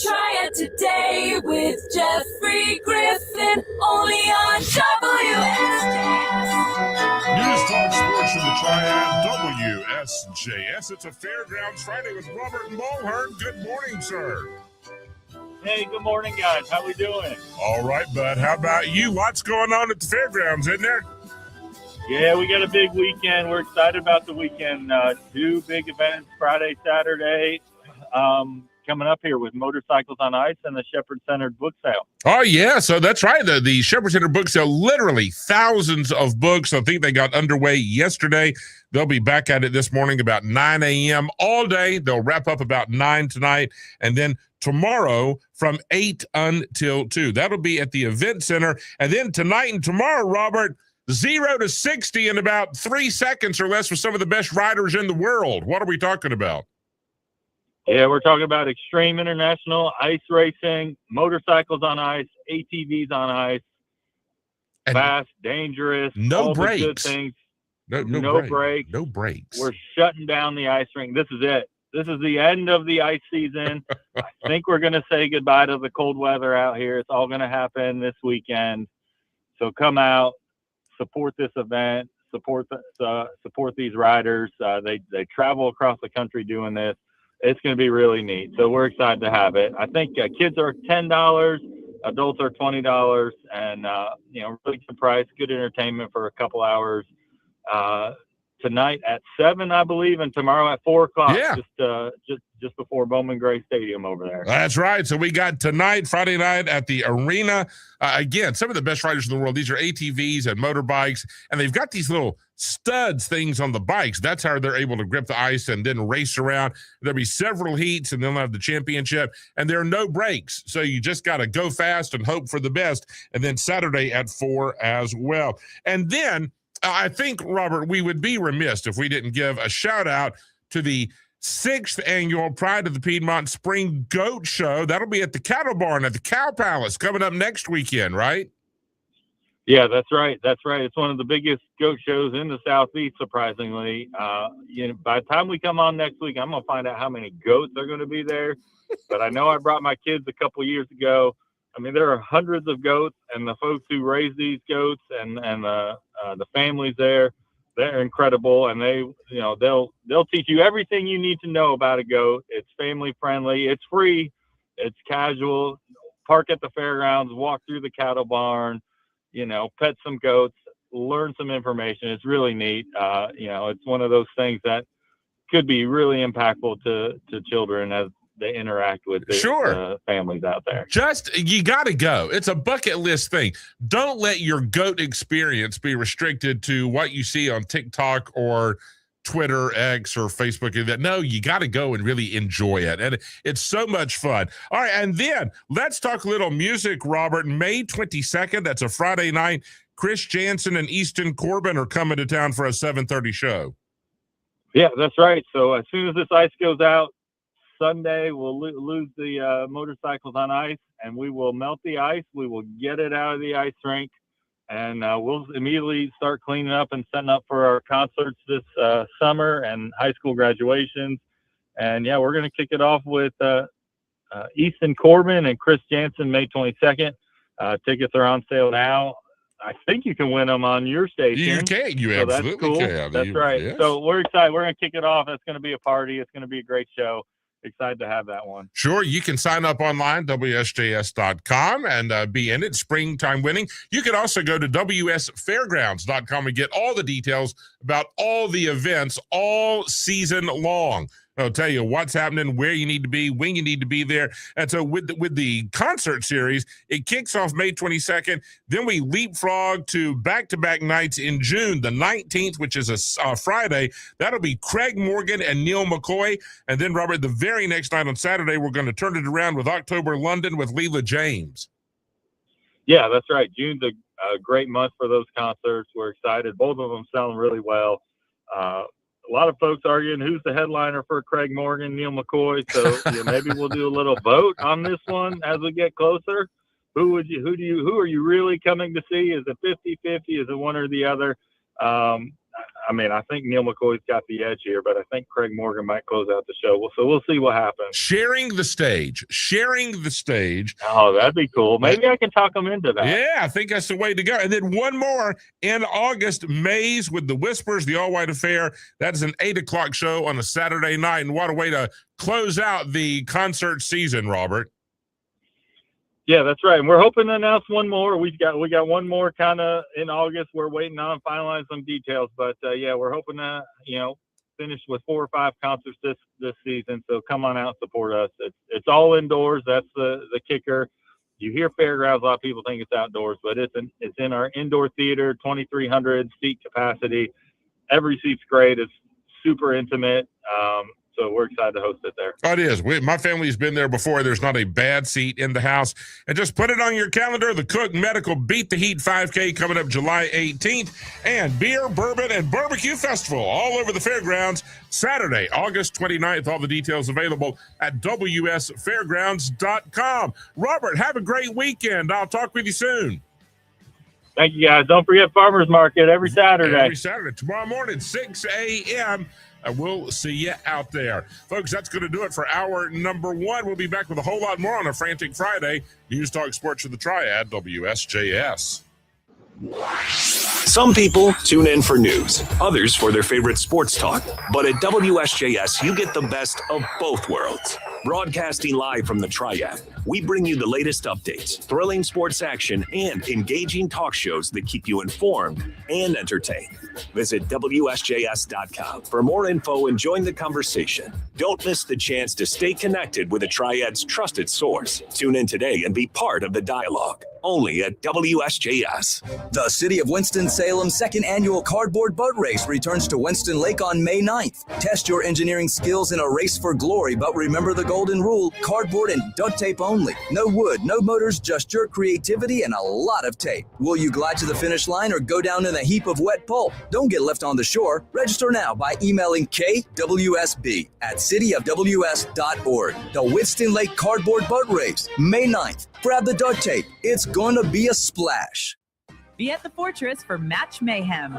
S2: Try it today with Jeffrey Griffin, only on WSJS.
S10: News Talk Sports from the Triad, WSJS. It's a Fairgrounds Friday with Robert Mulhern. Good morning, sir.
S15: Hey, good morning, guys. How we doing?
S10: All right, bud. How about you? Lots going on at the fairgrounds, isn't there?
S15: Yeah, we got a big weekend. We're excited about the weekend. Two big events, Friday, Saturday, coming up here with Motorcycles on Ice and the Shepherd Centered Book Sale.
S10: Oh, yeah. So that's right. The Shepherd Center book sale, literally thousands of books. I think they got underway yesterday. They'll be back at it this morning about 9 a.m. all day. They'll wrap up about 9 tonight. And then tomorrow from 8 until 2. That'll be at the event center. And then tonight and tomorrow, Robert, 0 to 60 in about 3 seconds or less with some of the best riders in the world. What are we talking about?
S15: Yeah, we're talking about extreme international ice racing, motorcycles on ice, ATVs on ice, and fast, dangerous,
S10: no
S15: all
S10: brakes.
S15: the good things.
S10: No
S15: brakes.
S10: No brakes.
S15: We're shutting down the ice rink. This is it. This is the end of the ice season. I think we're going to say goodbye to the cold weather out here. It's all going to happen this weekend. So come out, support this event, support these riders. They travel across the country doing this. It's going to be really neat. So we're excited to have it. I think kids are $10, adults are $20, and really good price, good entertainment for a couple hours. Tonight at 7, I believe, and tomorrow at 4 o'clock.
S10: Yeah.
S15: Just before Bowman Gray Stadium over there.
S10: That's right. So we got tonight, Friday night at the arena. Again, some of the best riders in the world. These are ATVs and motorbikes, and they've got these little studs things on the bikes. That's how they're able to grip the ice and then race around. There'll be several heats, and they'll have the championship, and there are no breaks. So you just got to go fast and hope for the best. And then Saturday at 4 as well. And then I think, Robert, we would be remiss if we didn't give a shout out to the 6th annual Pride of the Piedmont Spring Goat Show. That'll be at the Cattle Barn at the Cow Palace coming up next weekend, right?
S15: Yeah, that's right. That's right. It's one of the biggest goat shows in the Southeast, surprisingly. By the time we come on next week, I'm going to find out how many goats are going to be there. But I know I brought my kids a couple years ago. I mean, there are hundreds of goats, and the folks who raise these goats and the families there, they're incredible, and they'll teach you everything you need to know about a goat. It's family friendly, it's free, it's casual. Park at the fairgrounds, walk through the cattle barn, pet some goats, learn some information. It's really neat. It's one of those things that could be really impactful to children as they interact with the families out there.
S10: You got to go. It's a bucket list thing. Don't let your goat experience be restricted to what you see on TikTok or Twitter, X, or Facebook. No, you got to go and really enjoy it. And it's so much fun. All right, and then let's talk a little music, Robert. May 22nd, that's a Friday night. Chris Jansen and Easton Corbin are coming to town for a 7:30 show.
S15: Yeah, that's right. So as soon as this ice goes out, Sunday, we'll lose the motorcycles on ice, and we will melt the ice. We will get it out of the ice rink, and we'll immediately start cleaning up and setting up for our concerts this summer and high school graduations. And, we're going to kick it off with Easton Corbin and Chris Jansen May 22nd. Tickets are on sale now. I think you can win them on your station.
S10: You can. You
S15: so
S10: absolutely
S15: that's cool.
S10: can.
S15: That's right.
S10: Yes.
S15: So we're excited. We're going to kick it off. It's going to be a party. It's going to be a great show. Excited to have that one.
S10: Sure. You can sign up online, WSJS.com, and be in it. Springtime winning. You can also go to WSFairgrounds.com and get all the details about all the events all season long. I'll tell you what's happening, where you need to be, when you need to be there. And so with the concert series, it kicks off May 22nd. Then we leapfrog to back-to-back nights in June, the 19th, which is a Friday. That'll be Craig Morgan and Neil McCoy. And then, Robert, the very next night on Saturday, we're going to turn it around with October London with Leela James.
S15: Yeah, that's right. June's a great month for those concerts. We're excited. Both of them selling really well. A lot of folks arguing who's the headliner for Craig Morgan, Neil McCoy. So maybe we'll do a little vote on this one as we get closer. Who are you really coming to see? Is it 50-50? Is it one or the other? I think Neil McCoy's got the edge here, but I think Craig Morgan might close out the show. So we'll see what happens.
S10: Sharing the stage.
S15: Oh, that'd be cool. Maybe I can talk them into that.
S10: Yeah, I think that's the way to go. And then one more in August, Maze with the Whispers, the All White Affair. That is an 8:00 show on a Saturday night. And what a way to close out the concert season, Robert.
S15: Yeah, that's right. And we're hoping to announce one more. We got one more kind of in August. We're waiting on finalizing some details, but we're hoping to finish with 4 or 5 concerts this season. So come on out and support us. It's all indoors. That's the kicker. You hear fairgrounds, a lot of people think it's outdoors, but it's in our indoor theater, 2,300 seat capacity. Every seat's great. It's super intimate. So we're excited to host it there.
S10: Oh, it is. My family's been there before. There's not a bad seat in the house. And just put it on your calendar. The Cook Medical Beat the Heat 5K coming up July 18th. And Beer, Bourbon, and Barbecue Festival all over the fairgrounds Saturday, August 29th. All the details available at WSFairgrounds.com. Robert, have a great weekend. I'll talk with you soon.
S15: Thank you, guys. Don't forget Farmers Market every Saturday.
S10: Every Saturday. Tomorrow morning, 6 a.m., and we'll see you out there. Folks, that's going to do it for hour number 1. We'll be back with a whole lot more on a Frantic Friday. News Talk Sports for the Triad, WSJS.
S3: Some people tune in for news, others for their favorite sports talk. But at WSJS, you get the best of both worlds. Broadcasting live from the Triad, we bring you the latest updates, thrilling sports action, and engaging talk shows that keep you informed and entertained. Visit WSJS.com for more info and join the conversation. Don't miss the chance to stay connected with the Triad's trusted source. Tune in today and be part of the dialogue. Only at WSJS.
S5: The City of Winston-Salem's second annual cardboard boat race returns to Winston Lake on May 9th. Test your engineering skills in a race for glory, but remember the golden rule: cardboard and duct tape only. No wood, no motors, just your creativity and a lot of tape. Will you glide to the finish line or go down in a heap of wet pulp? Don't get left on the shore. Register now by emailing kwsb@cityofws.org. The Winston Lake Cardboard Boat Race, May 9th. Grab the duct tape. It's going to be a splash.
S17: Be at the Fortress for Match Mayhem.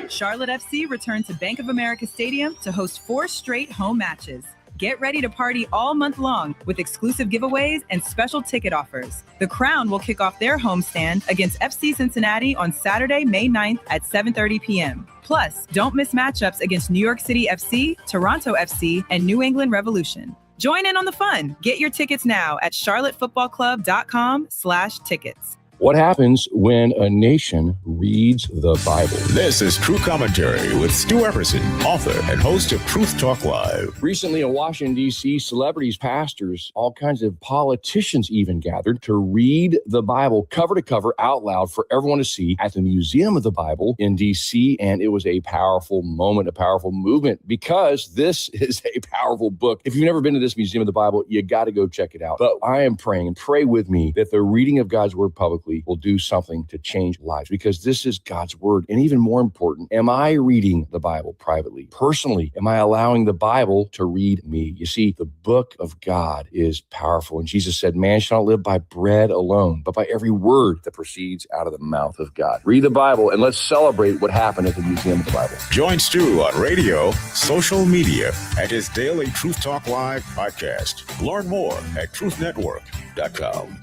S17: Charlotte FC returned to Bank of America Stadium to host 4 straight home matches. Get ready to party all month long with exclusive giveaways and special ticket offers. The Crown will kick off their homestand against FC Cincinnati on Saturday, May 9th at 7:30 p.m. Plus, don't miss matchups against New York City FC, Toronto FC, and New England Revolution. Join in on the fun. Get your tickets now at charlottefootballclub.com/tickets.
S18: What happens when a nation reads the Bible?
S19: This is True Commentary with Stu Epperson, author and host of Truth Talk Live.
S18: Recently in Washington, D.C., celebrities, pastors, all kinds of politicians even gathered to read the Bible cover to cover out loud for everyone to see at the Museum of the Bible in D.C. And it was a powerful moment, a powerful movement, because this is a powerful book. If you've never been to this Museum of the Bible, you got to go check it out. But I am praying, and pray with me, that the reading of God's word publicly will do something to change lives, because this is God's word. And even more important, am I reading the Bible privately, personally? Am I allowing the Bible to read me? You see, the book of God is powerful. And Jesus said, man shall not live by bread alone, but by every word that proceeds out of the mouth of God. Read the Bible, and let's celebrate what happened at the Museum of the Bible.
S19: Join Stu on radio, social media, and his daily Truth Talk Live podcast. Learn more at truthnetwork.com.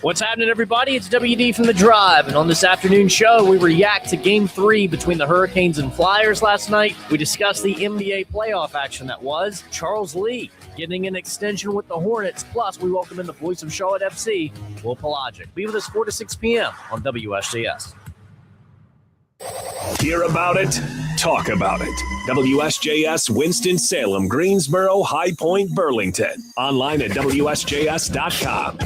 S6: What's happening, everybody? It's WD from The Drive, and on this afternoon show, we react to Game 3 between the Hurricanes and Flyers last night. We discussed the NBA playoff action that was. Charles Lee getting an extension with the Hornets. Plus, we welcome in the voice of Charlotte FC, Will Pelagic. Be with us 4 to 6 p.m. on WSJS.
S3: Hear about it, talk about it. WSJS Winston-Salem, Greensboro, High Point, Burlington. Online at WSJS.com.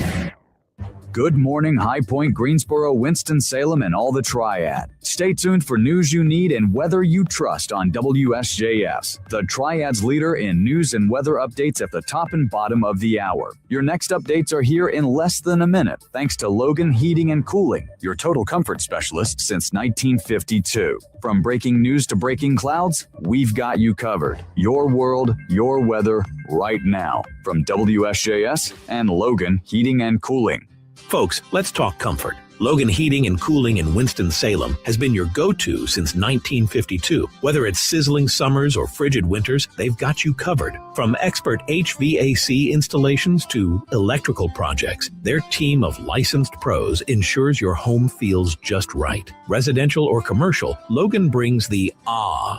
S4: Good morning, High Point, Greensboro, Winston-Salem, and all the Triad. Stay tuned for news you need and weather you trust on WSJS, the Triad's leader in news and weather updates at the top and bottom of the hour. Your next updates are here in less than a minute, thanks to Logan Heating and Cooling, your total comfort specialist since 1952. From breaking news to breaking clouds, we've got you covered. Your world, your weather, right now. From WSJS and Logan Heating and Cooling.
S8: Folks, let's talk comfort. Logan Heating and Cooling in Winston-Salem has been your go-to since 1952. Whether it's sizzling summers or frigid winters, they've got you covered. From expert HVAC installations to electrical projects, their team of licensed pros ensures your home feels just right. Residential or commercial, Logan brings the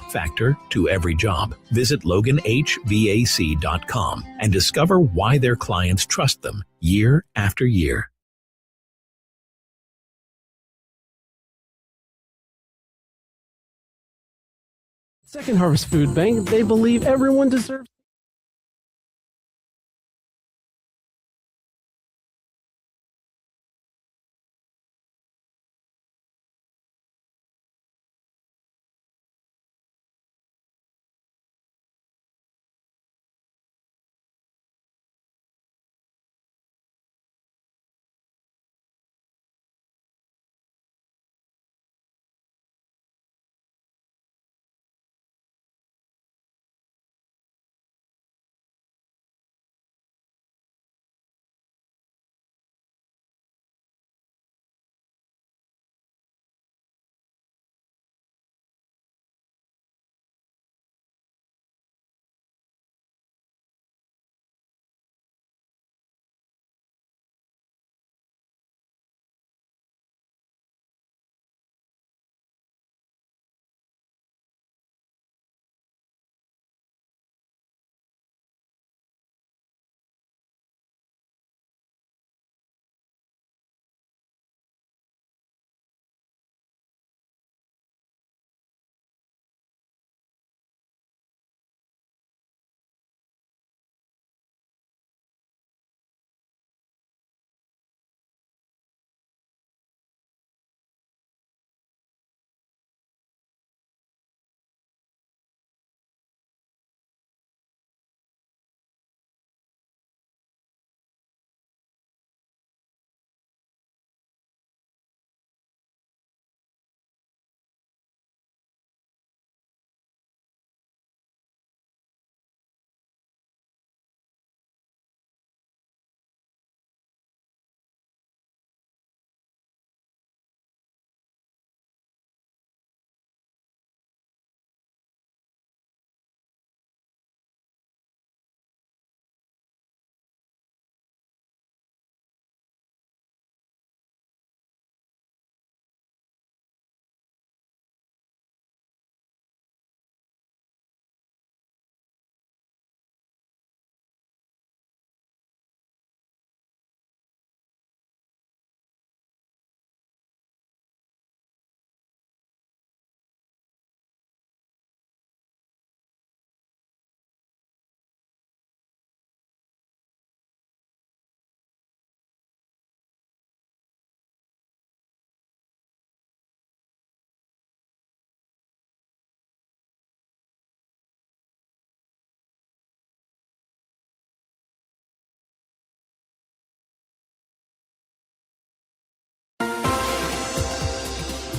S8: factor to every job. Visit LoganHVAC.com and discover why their clients trust them year after year.
S11: Second Harvest Food Bank, they believe everyone deserves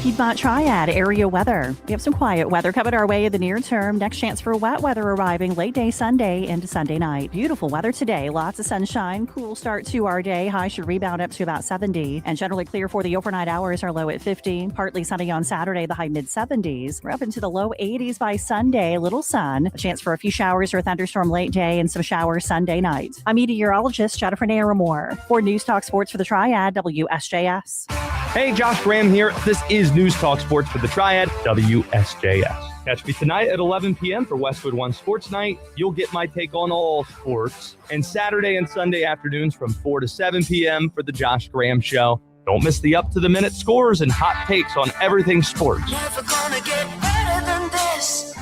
S9: Piedmont Triad area weather. We have some quiet weather coming our way in the near term. Next chance for wet weather arriving late day Sunday into Sunday night. Beautiful weather today. Lots of sunshine. Cool start to our day. High should rebound up to about 70. And generally clear for the overnight hours. Our low at 50. Partly sunny on Saturday. The high mid-70s. We're up into the low 80s by Sunday. Little sun. A chance for a few showers or a thunderstorm late day and some showers Sunday night. I'm meteorologist Jennifer Naramore. For News Talk Sports for the Triad, WSJS.
S20: Hey, Josh Graham here. This is News Talk Sports for the Triad, WSJS. Catch me tonight at 11 p.m. for Westwood One Sports Night. You'll get my take on all sports. And Saturday and Sunday afternoons from 4 to 7 p.m. for the Josh Graham Show. Don't miss the up-to-the-minute scores and hot takes on everything sports.
S2: Never gonna get better than this.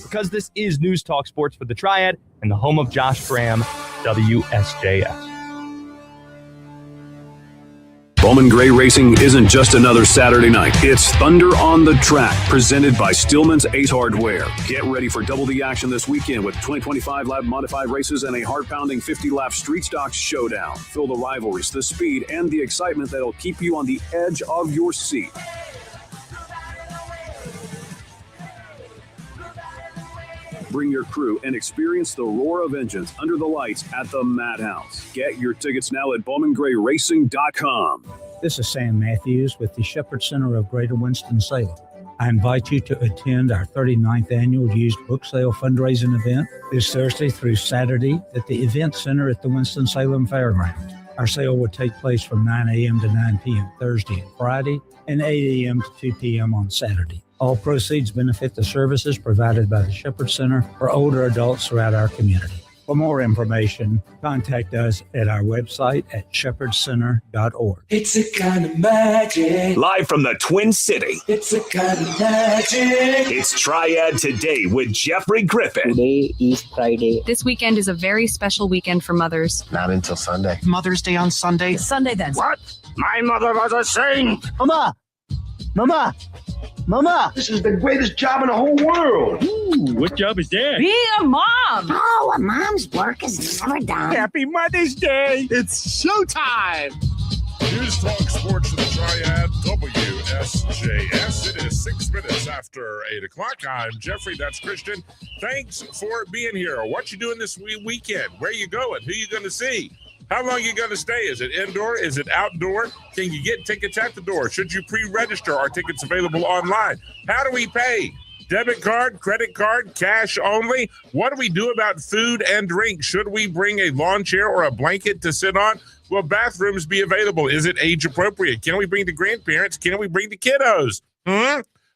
S20: Because this is News Talk Sports for the Triad and the home of Josh Graham, WSJS.
S3: Bowman Gray Racing isn't just another Saturday night. It's Thunder on the Track, presented by Stillman's Ace Hardware. Get ready for double the action this weekend with 2025 lab modified races and a heart-pounding 50-lap street stocks showdown. Feel the rivalries, the speed, and the excitement that'll keep you on the edge of your seat. Bring your crew and experience the roar of engines under the lights at the Madhouse. Get your tickets now at BowmanGrayRacing.com.
S21: This is Sam Matthews with the Shepherd Center of Greater Winston-Salem. I invite you to attend our 39th annual used book sale fundraising event this Thursday through Saturday at the Event Center at the Winston-Salem Fairgrounds. Our sale will take place from 9 a.m. to 9 p.m. Thursday and Friday and 8 a.m. to 2 p.m. on Saturday. All proceeds benefit the services provided by the Shepherd Center for older adults throughout our community. For more information, contact us at our website at shepherdcenter.org.
S2: It's a kind of magic.
S3: Live from the Twin City,
S2: It's a kind of magic.
S3: it's Triad Today with Jeffrey Griffin.
S22: Today is Friday. This weekend is a very special weekend for mothers.
S24: Not until Sunday.
S22: Mother's Day on Sunday. Sunday then.
S24: What? My mother was a saint.
S22: Mama! Mama! Mama!
S24: This is the greatest job in the whole world.
S22: What job is that? Being a mom!
S25: Oh, a mom's work is never done.
S24: Happy Mother's Day.
S25: It's showtime.
S10: News Talk Sports for the Triad, WSJS. It is 6 minutes after 8 o'clock. I'm Jeffrey. That's Christian. Thanks for being here. What you doing this weekend? Where you going? Who you going to see? How long you going to stay? Is it indoor? Is it outdoor? Can you get tickets at the door? Should you pre-register? Are tickets available online? How do we pay? Debit card, credit card, cash only? What do we do about food and drink? Should we bring a lawn chair or a blanket to sit on? Will bathrooms be available? Is it age appropriate? Can we bring the grandparents? Can we bring the kiddos?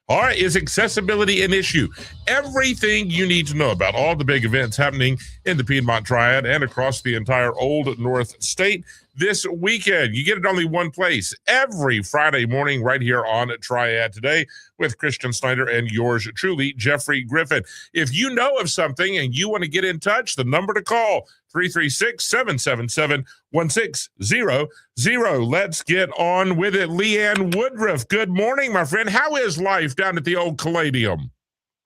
S10: All right, is accessibility an issue? Everything you need to know about all the big events happening in the Piedmont Triad and across the entire Old North State this weekend. You get it only one place every Friday morning right here on Triad Today with Christian Snyder and yours truly, Jeffrey Griffin. If you know of something and you want to get in touch, the number to call, 336-777-1600. Let's get on with it. Leanne Woodruff, good morning, my friend. How is life down at the old Caladium?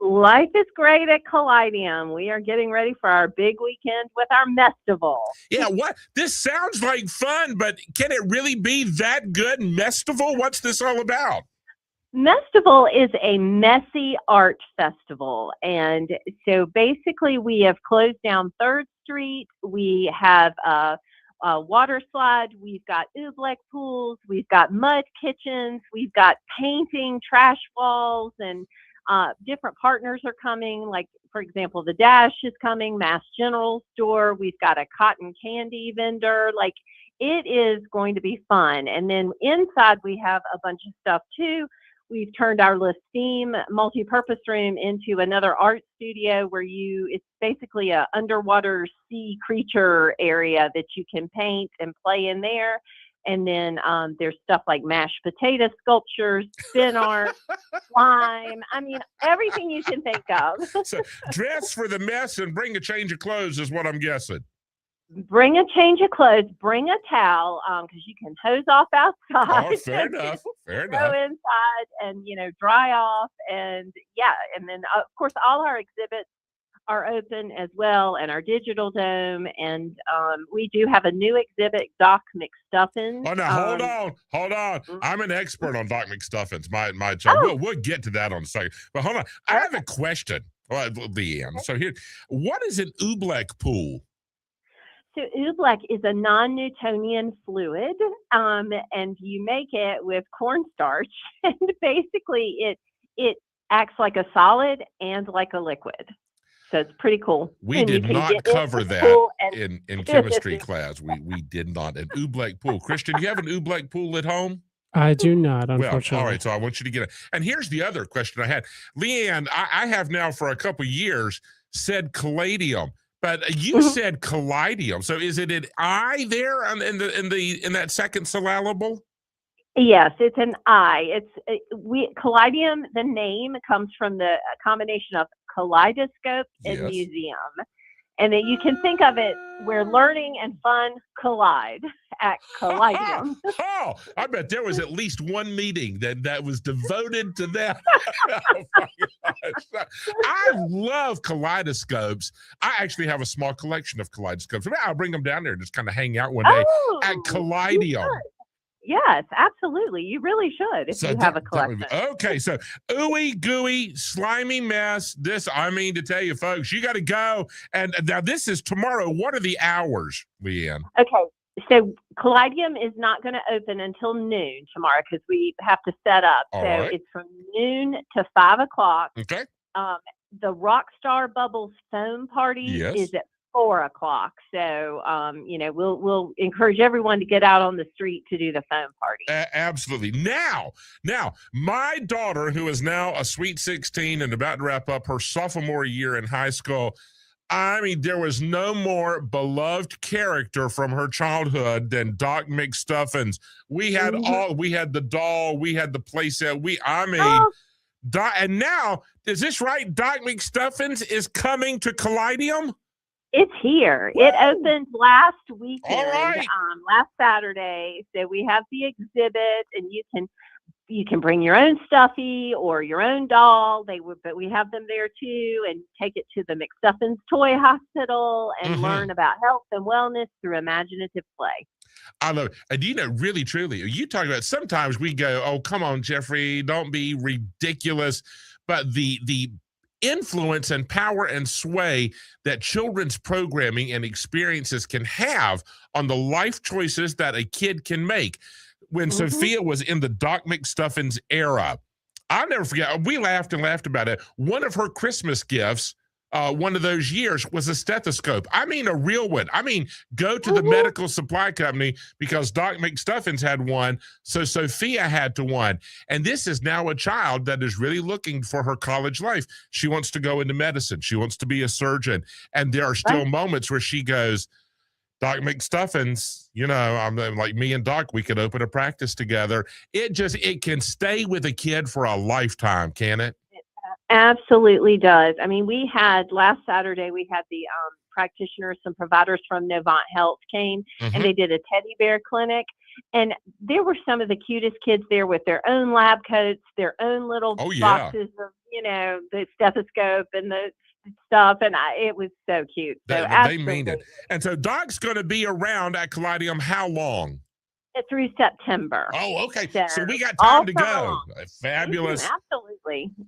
S27: Life is great at Caladium. We are getting ready for our big weekend with our Mestival.
S10: Yeah, what? This sounds like fun, but can it really be that good? Mestival? What's this all about?
S27: Mestival is a messy art festival. And so basically we have closed down 3rd Street. We have a water slide. We've got oobleck pools. We've got mud kitchens. We've got painting, trash walls, and different partners are coming. Like, for example, the Dash is coming, Mass General Store. We've got a cotton candy vendor. Like, it is going to be fun. And then inside we have a bunch of stuff too. We've turned our Steam multi-purpose room into another art studio where it's basically a underwater sea creature area that you can paint and play in there. And then there's stuff like mashed potato sculptures, spin art, slime. I mean, everything you can think of.
S10: So dress for the mess and bring a change of clothes is what I'm guessing.
S27: Bring a change of clothes. Bring a towel because you can hose off outside.
S10: Oh, fair enough. Fair
S27: Go
S10: enough.
S27: inside and, dry off. And, yeah, and then, of course, all our exhibits are open as well, and our digital dome. And we do have a new exhibit, Doc McStuffins.
S10: Oh, now hold on. I'm an expert on Doc McStuffins. My child. We'll get to that on a second. But hold on, I have a question, Leanne. So here, what is an oobleck pool?
S27: So oobleck is a non-Newtonian fluid, and you make it with cornstarch, and basically it acts like a solid and like a liquid. So it's pretty cool.
S10: We
S27: And you
S10: did
S27: can
S10: not
S27: get
S10: cover
S27: into the
S10: that
S27: pool and-
S10: in chemistry class. We did not. An oobleck pool. Christian, do you have an oobleck pool at home?
S11: I do not,
S10: Well,
S11: unfortunately.
S10: all right, so I want you to get it. And here's the other question I had. Leanne, I have now for a couple years said caladium, but you said callidium. So is it an I there in that second syllable?
S27: Yes, it's an I. Callidium. The name comes from the combination of kaleidoscope and
S10: Yes.
S27: museum, and then you can think of it where learning and fun collide at Callidium.
S10: Oh, I bet there was at least one meeting that was devoted to that. Oh my gosh. I love kaleidoscopes. I actually have a small collection of kaleidoscopes. I'll bring them down there and just kind of hang out one day at Callidium.
S27: Yes, absolutely. You really should if you have a collection.
S10: Okay, so ooey gooey, slimy mess. I mean to tell you, folks, you got to go. And now this is tomorrow. What are the hours, Leanne?
S27: Okay, so Callidium is not going to open until noon tomorrow because we have to set up.
S10: All
S27: so
S10: right.
S27: it's from noon to 5 o'clock.
S10: Okay.
S27: The Rockstar Bubbles foam party
S10: Yes.
S27: is at 4 o'clock. So, we'll encourage everyone to get out on the street to do the foam party.
S10: Absolutely. Now, my daughter, who is now a sweet 16 and about to wrap up her sophomore year in high school, I mean, there was no more beloved character from her childhood than Doc McStuffins. We had we had the doll, we had the playset. And now, is this right? Doc McStuffins is coming to Callidium?
S27: It's here. It opened last weekend,
S10: All right.
S27: last Saturday. So we have the exhibit, and you can bring your own stuffy or your own doll. But we have them there too, and take it to the McStuffins Toy Hospital and learn about health and wellness through imaginative play.
S10: I love it. And really, truly, you talk about sometimes we go, oh, come on, Jeffrey, don't be ridiculous. But the influence and power and sway that children's programming and experiences can have on the life choices that a kid can make. When Sophia was in the Doc McStuffins era, I'll never forget, we laughed about it. One of her Christmas gifts, one of those years, was a stethoscope. I mean, a real one. I mean, go to the medical supply company because Doc McStuffins had one, so Sophia had to one. And this is now a child that is really looking for her college life. She wants to go into medicine. She wants to be a surgeon. And there are still moments where she goes, Doc McStuffins, I'm like, me and Doc, we could open a practice together. It can stay with a kid for a lifetime, can it?
S27: Absolutely does. I mean, last Saturday, we had the practitioners, some providers from Novant Health came, and they did a teddy bear clinic. And there were some of the cutest kids there with their own lab coats, their own little boxes of, the stethoscope and the stuff. And it was so cute. So
S10: they mean it. And so Doc's going to be around at Callidium how long?
S27: Through September.
S10: Oh, okay. So we got time to go. Fabulous.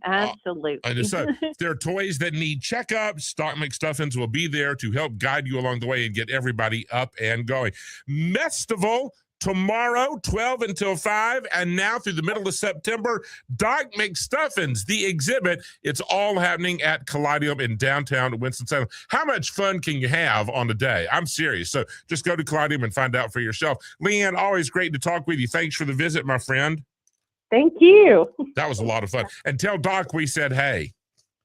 S27: Absolutely.
S10: And so if there are toys that need checkups, Doc McStuffins will be there to help guide you along the way and get everybody up and going. Mestival tomorrow, 12 until 5, and now through the middle of September, Doc McStuffins, the exhibit. It's all happening at Callidium in downtown Winston-Salem. How much fun can you have on a day? I'm serious. So just go to Callidium and find out for yourself. Leanne, always great to talk with you. Thanks for the visit, my friend.
S27: Thank you.
S10: That was a lot of fun. And tell Doc we said hey.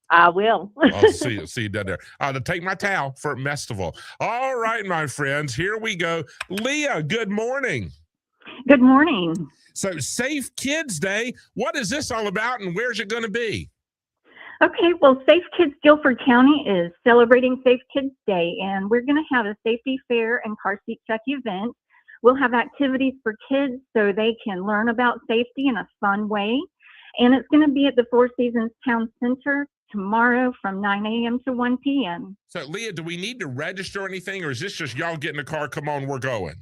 S27: I will.
S10: I'll see you down there. To take my towel for Mestival. All right, my friends, here we go. Leah, good morning.
S1: Good morning.
S10: So Safe Kids Day, what is this all about and where's it going to be?
S1: Okay, well, Safe Kids Guilford County is celebrating Safe Kids Day, and we're going to have a safety fair and car seat check event. We'll have activities for kids so they can learn about safety in a fun way. And it's going to be at the Four Seasons Town Center. tomorrow from 9 a.m. to 1 p.m.
S10: So, Leah, do we need to register anything, or is this just y'all get in the car, come on, we're going?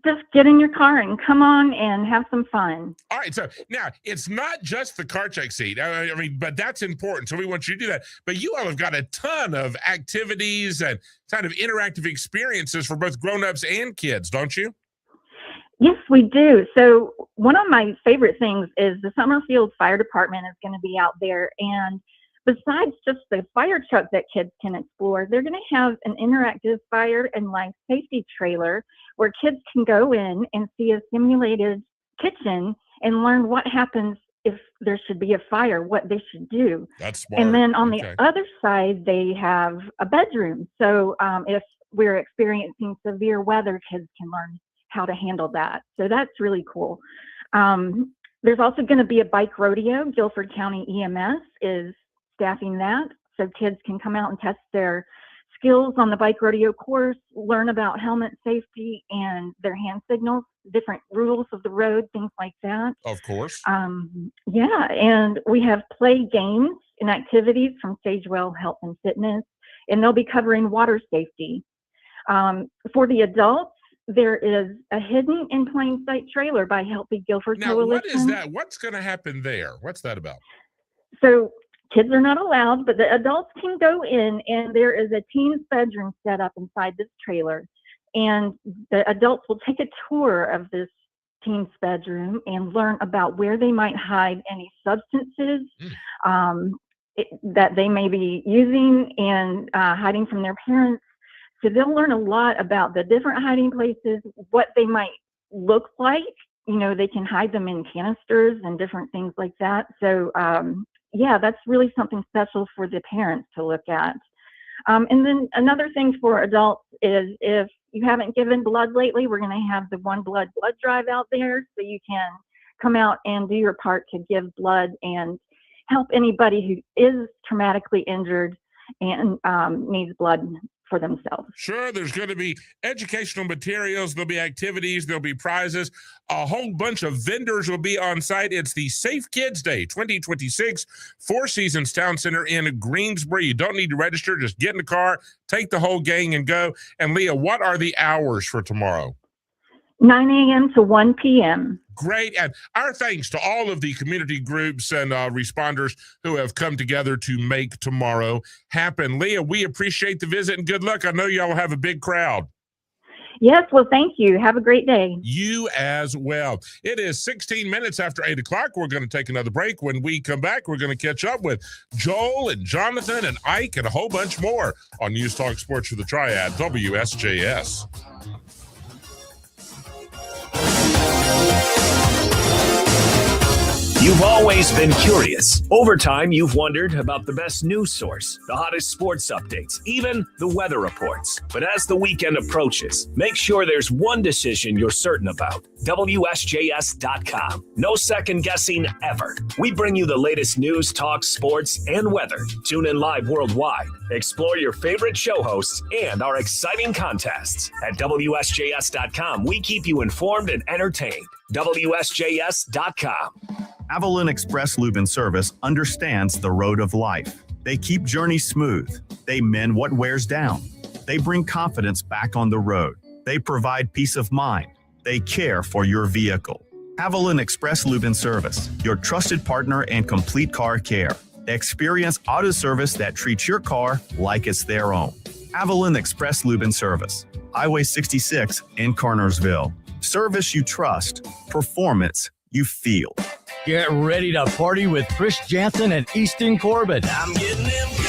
S1: Just get in your car and come on and have some fun.
S10: All right, so now it's not just the car check seat. I mean, but that's important. So we want you to do that. But you all have got a ton of activities and kind of interactive experiences for both grown-ups and kids, don't you?
S1: Yes, we do. So one of my favorite things is the Summerfield Fire Department is going to be out there. And besides just the fire truck that kids can explore, they're going to have an interactive fire and life safety trailer where kids can go in and see a simulated kitchen and learn what happens if there should be a fire, what they should do.
S10: That's smart.
S1: And then on the other side, they have a bedroom. So if we're experiencing severe weather, kids can learn how to handle that. So that's really cool. There's also going to be a bike rodeo. Guilford County EMS is staffing that, so kids can come out and test their skills on the bike rodeo course, learn about helmet safety and their hand signals, different rules of the road, things like that.
S10: Of course.
S1: Yeah, and we have play games and activities from Sagewell Health and Fitness, and they'll be covering water safety. For the adults, there is a hidden in plain sight trailer by Healthy Guilford
S10: Now,
S1: Coalition.
S10: what is that? What's going to happen there? What's that about?
S1: So kids are not allowed, but the adults can go in, and there is a teen's bedroom set up inside this trailer. And the adults will take a tour of this teen's bedroom and learn about where they might hide any substances that they may be using and hiding from their parents. So they'll learn a lot about the different hiding places, what they might look like. You know, they can hide them in canisters and different things like that. So, yeah, that's really something special for the parents to look at. And then another thing for adults is if you haven't given blood lately, we're going to have the One Blood blood drive out there, so you can come out and do your part to give blood and help anybody who is traumatically injured and needs blood for themselves.
S10: Sure, there's going to be educational materials, there'll be activities, there'll be prizes. A whole bunch of vendors will be on site. It's the Safe Kids Day 2026, Four Seasons Town Center in Greensboro. You don't need to register, just get in the car, take the whole gang and go. And Leah, what are the hours for tomorrow?
S1: 9 a.m. to 1 p.m.
S10: Great. And our thanks to all of the community groups and responders who have come together to make tomorrow happen. Leah, we appreciate the visit and good luck. I know y'all have a big crowd.
S1: Yes, well, thank you. Have a great day.
S10: You as well. It is 16 minutes after 8 o'clock. We're going to take another break. When we come back, we're going to catch up with Joel and Jonathan and Ike and a whole bunch more on News Talk Sports for the Triad, WSJS.
S3: You've always been curious. Over time, you've wondered about the best news source, the hottest sports updates, even the weather reports. But as the weekend approaches, make sure there's one decision you're certain about. WSJS.com. No second guessing ever. We bring you the latest news, talk, sports, and weather. Tune in live worldwide. Explore your favorite show hosts and our exciting contests. At WSJS.com, we keep you informed and entertained. WSJS.com.
S7: Avalon Express Lube and Service understands the road of life. They keep journeys smooth. They mend what wears down. They bring confidence back on the road. They provide peace of mind. They care for your vehicle. Avalon Express Lube and Service, your trusted partner in complete car care. Experience auto service that treats your car like it's their own. Avalon Express Lube and Service, Highway 66 in Carnersville. Service you trust, performance you feel.
S12: Get ready to party with Chris Jansen and Easton Corbin.
S2: I'm getting them good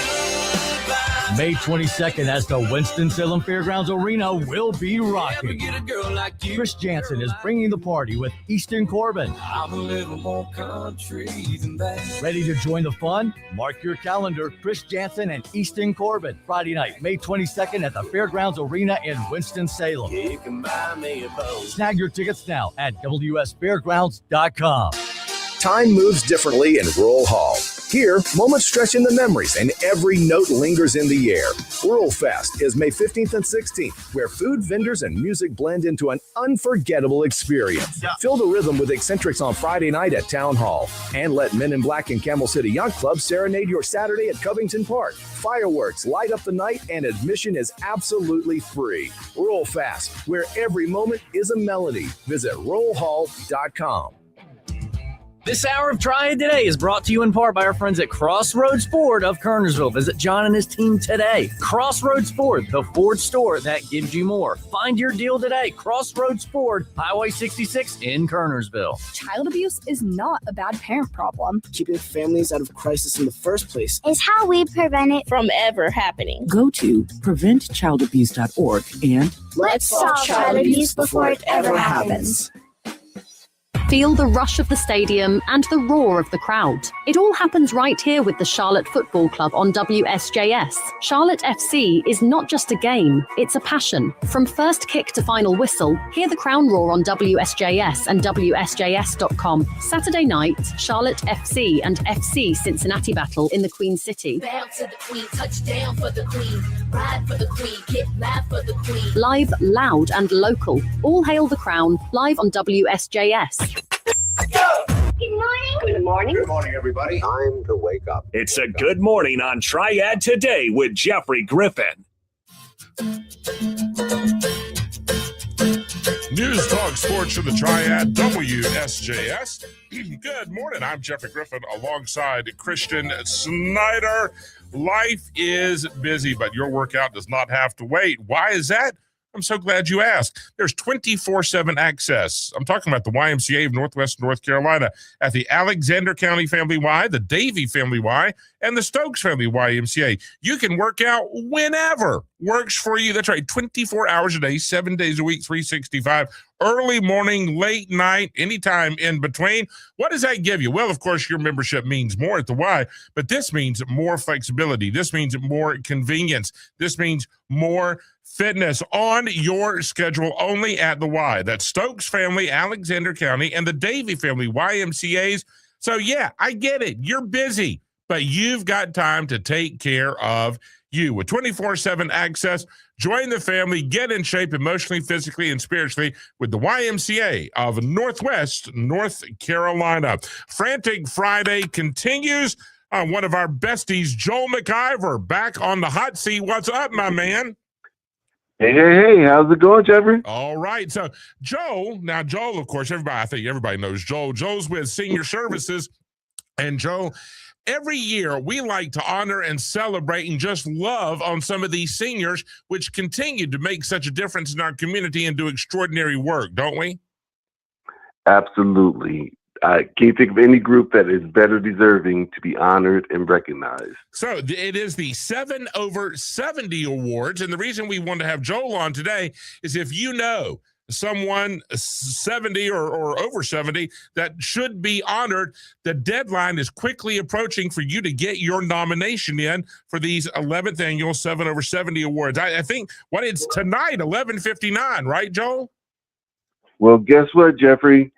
S2: vibes.
S12: May 22nd as the Winston-Salem Fairgrounds Arena will be rocking.
S2: Get a girl like you.
S12: Chris Jansen is bringing the party with Easton Corbin.
S2: I'm a little more country than that.
S12: Ready to join the fun? Mark your calendar. Chris Jansen and Easton Corbin. Friday night, May 22nd at the Fairgrounds Arena in Winston-Salem.
S2: You can buy me a boat.
S12: Snag your tickets now at WSFairgrounds.com.
S19: Time moves differently in Roll Hall.
S5: Here, moments stretch into memories and every note lingers in the air. Rural Fest is May 15th and 16th, where food, vendors, and music blend into an unforgettable experience. Feel the rhythm with Eccentrics on Friday night at Town Hall. And let Men in Black and Camel City Yacht Club serenade your Saturday at Covington Park. Fireworks light up the night and admission is absolutely free. Rural Fest, where every moment is a melody. Visit rollhall.com.
S6: This hour of Try It Today is brought to you in part by our friends at Crossroads Ford of Kernersville. Visit John and his team today. Crossroads Ford, the Ford store that gives you more. Find your deal today. Crossroads Ford, Highway 66 in Kernersville.
S13: Child abuse is not a bad parent problem. Keeping families out of crisis in the first place
S14: is how we prevent it from ever happening.
S15: Go to preventchildabuse.org and
S14: let's stop child abuse before it ever happens.
S16: Feel the rush of the stadium and the roar of the crowd. It all happens right here with the Charlotte Football Club on WSJS. Charlotte FC is not just a game, it's a passion. From first kick to final whistle, hear the crown roar on WSJS and WSJS.com. Saturday night, Charlotte FC and FC Cincinnati battle in the Queen City.
S23: Bow to the Queen, touchdown for the Queen, ride for the Queen, get mad for the Queen.
S16: Live, loud and local. All hail the crown, live on WSJS.
S14: Good morning.
S23: Good morning.
S26: Good morning, everybody. Time to wake up.
S3: It's a good morning on Triad Today with Jeffrey Griffin.
S10: News Talk Sports for the Triad, WSJS. Good morning. I'm Jeffrey Griffin alongside Christian Snyder. Life is busy, but your workout does not have to wait. Why is that? I'm so glad you asked. There's 24/7 access. I'm talking about the YMCA of Northwest North Carolina at the Alexander County Family Y, the Davie Family Y, and the Stokes Family YMCA. You can work out whenever works for you. That's right, 24 hours a day, 7 days a week, 365. Early morning, late night, anytime in between. What does that give you? Well, of course, your membership means more at the Y, but this means more flexibility. This means more convenience. This means more fitness on your schedule only at the Y. That's Stokes Family, Alexander County, and the Davie Family YMCAs. So, yeah, I get it. You're busy, but you've got time to take care of you. With 24/7 access, join the family, get in shape emotionally, physically, and spiritually with the YMCA of Northwest North Carolina. Frantic Friday continues. One of our besties, Joel McIver, back on the hot seat. What's up, my man?
S28: Hey, how's it going, Jeffrey?
S10: All right. So Joel, of course, I think everybody knows Joel. Joel's with Senior Services. And Joel, every year we like to honor and celebrate and just love on some of these seniors, which continue to make such a difference in our community and do extraordinary work, don't we?
S28: Absolutely. I can't think of any group that is better deserving to be honored and recognized.
S10: So it is the 7 over 70 awards. And the reason we want to have Joel on today is if you know someone 70 or over 70 that should be honored, the deadline is quickly approaching for you to get your nomination in for these 11th annual 7 over 70 awards. I think it's tonight, 11:59, right, Joel?
S28: Well, guess what, Jeffrey?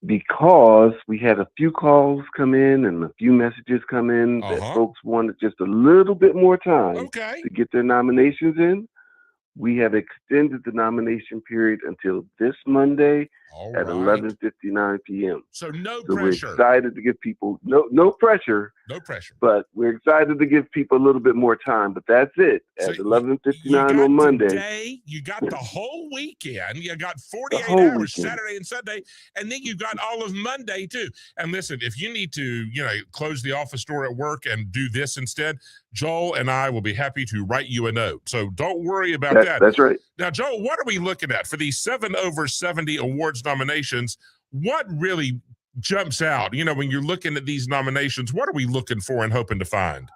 S28: Because we had a few calls come in and a few messages come in that folks wanted just a little bit more time to get their nominations in, we have extended the nomination period until this Monday at 11:59 p.m.
S10: So no
S28: so
S10: pressure.
S28: We're excited to give people no pressure.
S10: No pressure.
S28: But we're excited to give people a little bit more time. But that's it. At 11:59 on Monday.
S10: Today, you got the whole weekend. You got 48 hours, weekend. Saturday and Sunday, and then you got all of Monday too. And listen, if you need to, close the office door at work and do this instead, Joel and I will be happy to write you a note. So don't worry about that.
S28: That's right.
S10: Now, Joel, what are we looking at for these 7 over 70 awards nominations? What really jumps out? When you're looking at these nominations, what are we looking for and hoping to find?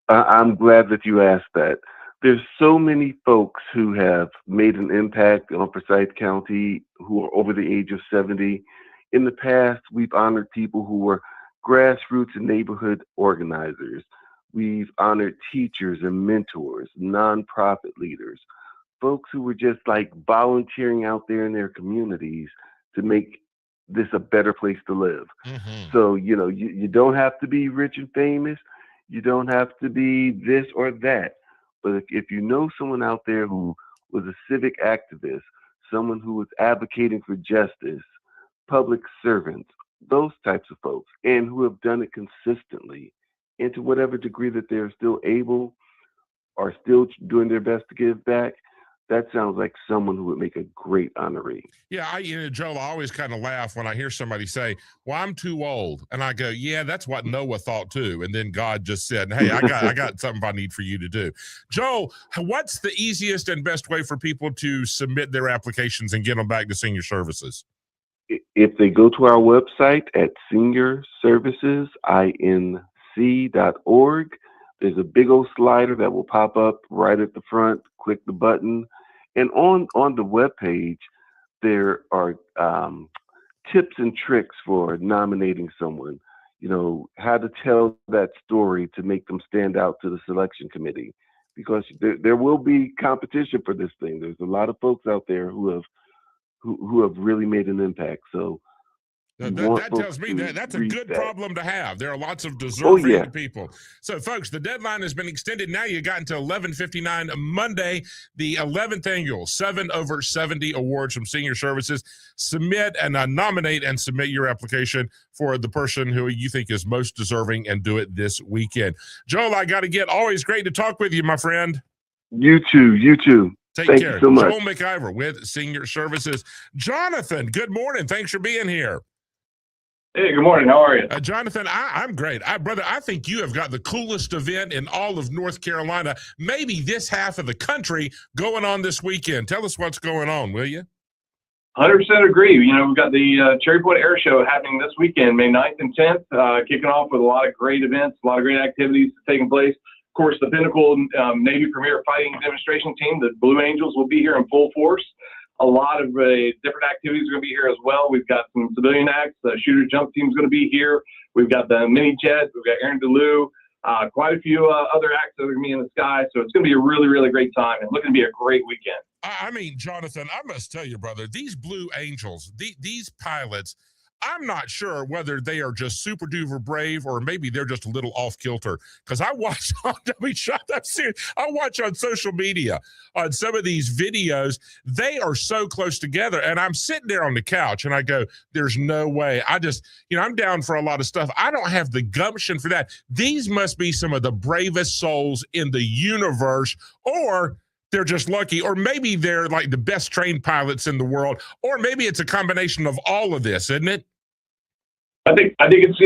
S28: I'm glad that you asked that. There's so many folks who have made an impact on Forsyth County who are over the age of 70. In the past, we've honored people who were grassroots and neighborhood organizers. We've honored teachers and mentors, nonprofit leaders, folks who were just like volunteering out there in their communities to make this a better place to live.
S10: Mm-hmm.
S28: So, you don't have to be rich and famous. You don't have to be this or that. But if you know someone out there who was a civic activist, someone who was advocating for justice, public servants, those types of folks, and who have done it consistently, and to whatever degree that they're still able, are still doing their best to give back, that sounds like someone who would make a great honoree.
S10: Yeah, Joel, I always kind of laugh when I hear somebody say, well, I'm too old. And I go, yeah, that's what Noah thought too. And then God just said, hey, I got something I need for you to do. Joel, what's the easiest and best way for people to submit their applications and get them back to senior services?
S28: If they go to our website at seniorservicesinc.org, there's a big old slider that will pop up right at the front. Click the button. And on the webpage, there are tips and tricks for nominating someone, how to tell that story to make them stand out to the selection committee, because there will be competition for this thing. There's a lot of folks out there who have really made an impact. So
S10: that tells me that's a good problem to have. There are lots of deserving people. So, folks, the deadline has been extended. Now you got until 11:59 Monday, the 11th annual 7 over 70 awards from Senior Services. Submit and nominate and submit your application for the person who you think is most deserving, and do it this weekend. Joel, I got to get. Always great to talk with you, my friend.
S28: You too.
S10: Take
S28: Thank
S10: care.
S28: You so much.
S10: Joel McIver with Senior Services. Jonathan, good morning. Thanks for being here.
S4: Hey, good morning. How are you?
S10: Jonathan, I'm great. Brother, I think you have got the coolest event in all of North Carolina, maybe this half of the country, going on this weekend. Tell us what's going on, will you?
S4: 100% agree. We've got the Cherry Point Air Show happening this weekend, May 9th and 10th, kicking off with a lot of great events, a lot of great activities taking place. Of course, the Pinnacle Navy Premier Fighting Demonstration Team, the Blue Angels, will be here in full force. A lot of different activities are going to be here as well. We've got some civilian acts. The Shooter Jump Team is going to be here. We've got the Mini Jet. We've got Aaron DeLue. Quite a few other acts that are going to be in the sky. So it's going to be a really, really great time and looking to be a great weekend.
S10: I mean, Jonathan, I must tell you, brother, these Blue Angels, these pilots, I'm not sure whether they are just super duper brave or maybe they're just a little off kilter. Because I watch on I watch on social media on some of these videos. They are so close together, and I'm sitting there on the couch and I go, "There's no way." I'm down for a lot of stuff. I don't have the gumption for that. These must be some of the bravest souls in the universe, or they're just lucky, or maybe they're like the best trained pilots in the world, or maybe it's a combination of all of this, isn't it?
S4: I think it's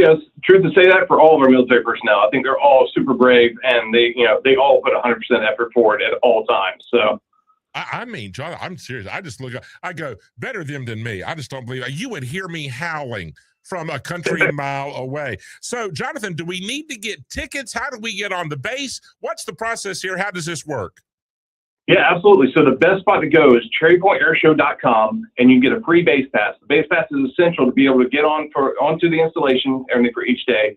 S4: truth to say that for all of our military personnel. I think they're all super brave, and they all put 100% effort forward at all times. So,
S10: I mean, John, I'm serious. I just look up, I go, better them than me. I just don't believe it. You would hear me howling from a country mile away. So, Jonathan, do we need to get tickets? How do we get on the base? What's the process here? How does this work?
S4: Yeah, absolutely. So the best spot to go is cherrypointairshow.com, and you can get a free base pass. The base pass is essential to be able to get onto the installation, everything for each day.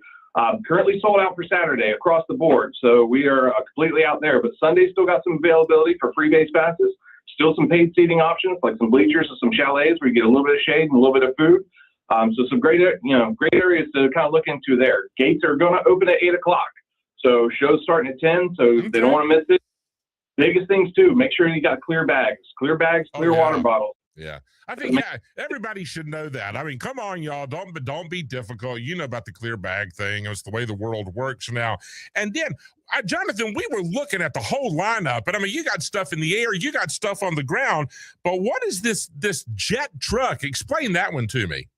S4: Currently sold out for Saturday across the board, so we are completely out there. But Sunday still got some availability for free base passes. Still some paid seating options, like some bleachers and some chalets where you get a little bit of shade and a little bit of food. So some great areas to kind of look into there. Gates are going to open at 8 o'clock, so show's starting at 10, so they don't want to miss it. Biggest things too, make sure you got clear bags, clear water bottles.
S10: Yeah, I think everybody should know that. I mean, come on, y'all, don't be difficult. You know about the clear bag thing. It's the way the world works now. And then, Jonathan, we were looking at the whole lineup, and I mean, you got stuff in the air, you got stuff on the ground, but what is this jet truck? Explain that one to me.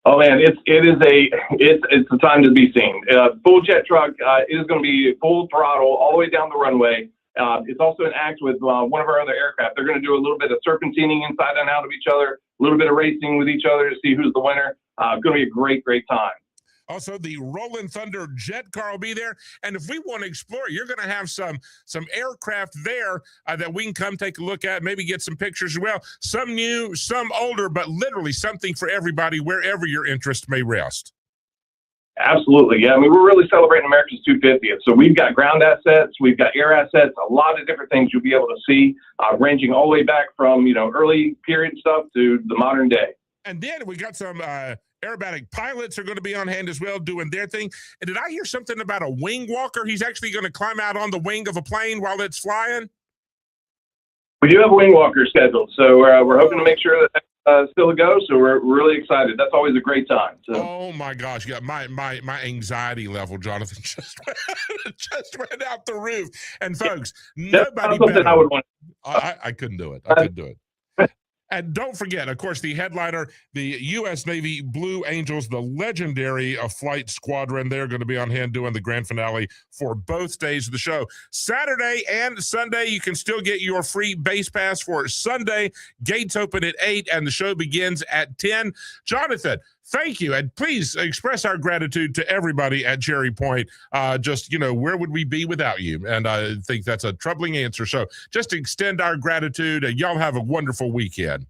S4: Oh man, it's a time to be seen. Full jet truck is going to be full throttle all the way down the runway. It's also an act with one of our other aircraft. They're going to do a little bit of serpentining inside and out of each other, a little bit of racing with each other to see who's the winner. It's going to be a great, great time.
S10: Also, the Rolling Thunder jet car will be there. And if we want to explore, you're going to have some aircraft there that we can come take a look at, maybe get some pictures as well. Some new, some older, but literally something for everybody, wherever your interest may rest.
S4: Absolutely. Yeah. I mean, we're really celebrating America's 250th. So we've got ground assets, we've got air assets, a lot of different things you'll be able to see, ranging all the way back from, early period stuff to the modern day.
S10: And then we got some aerobatic pilots are going to be on hand as well doing their thing. And did I hear something about a wing walker? He's actually going to climb out on the wing of a plane while it's flying?
S4: We do have a wing walker scheduled, so we're hoping to make sure that's still a go. So we're really excited. That's always a great time. So.
S10: Oh my gosh, yeah, my anxiety level, Jonathan, just went out the roof. And folks, nobody better.
S4: I would want.
S10: I couldn't do it. I couldn't do it. And don't forget, of course, the headliner, the U.S. Navy Blue Angels, the legendary flight squadron. They're going to be on hand doing the grand finale for both days of the show. Saturday and Sunday, you can still get your free base pass for Sunday. Gates open at 8, and the show begins at 10. Jonathan, thank you. And please express our gratitude to everybody at Cherry Point. Where would we be without you? And I think that's a troubling answer. So just extend our gratitude, and y'all have a wonderful weekend.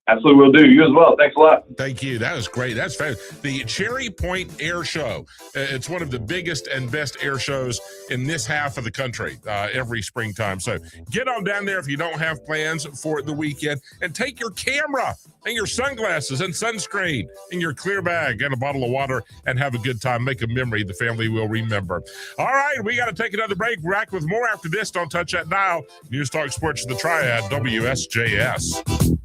S4: Absolutely, will do. You as well. Thanks a lot.
S10: Thank you. That was great. That's fantastic. The Cherry Point Air Show. It's one of the biggest and best air shows in this half of the country every springtime. So get on down there if you don't have plans for the weekend, and take your camera and your sunglasses and sunscreen and your clear bag and a bottle of water and have a good time. Make a memory the family will remember. All right, we got to take another break. We're back with more after this. Don't touch that dial. News Talk Sports, the Triad, WSJS.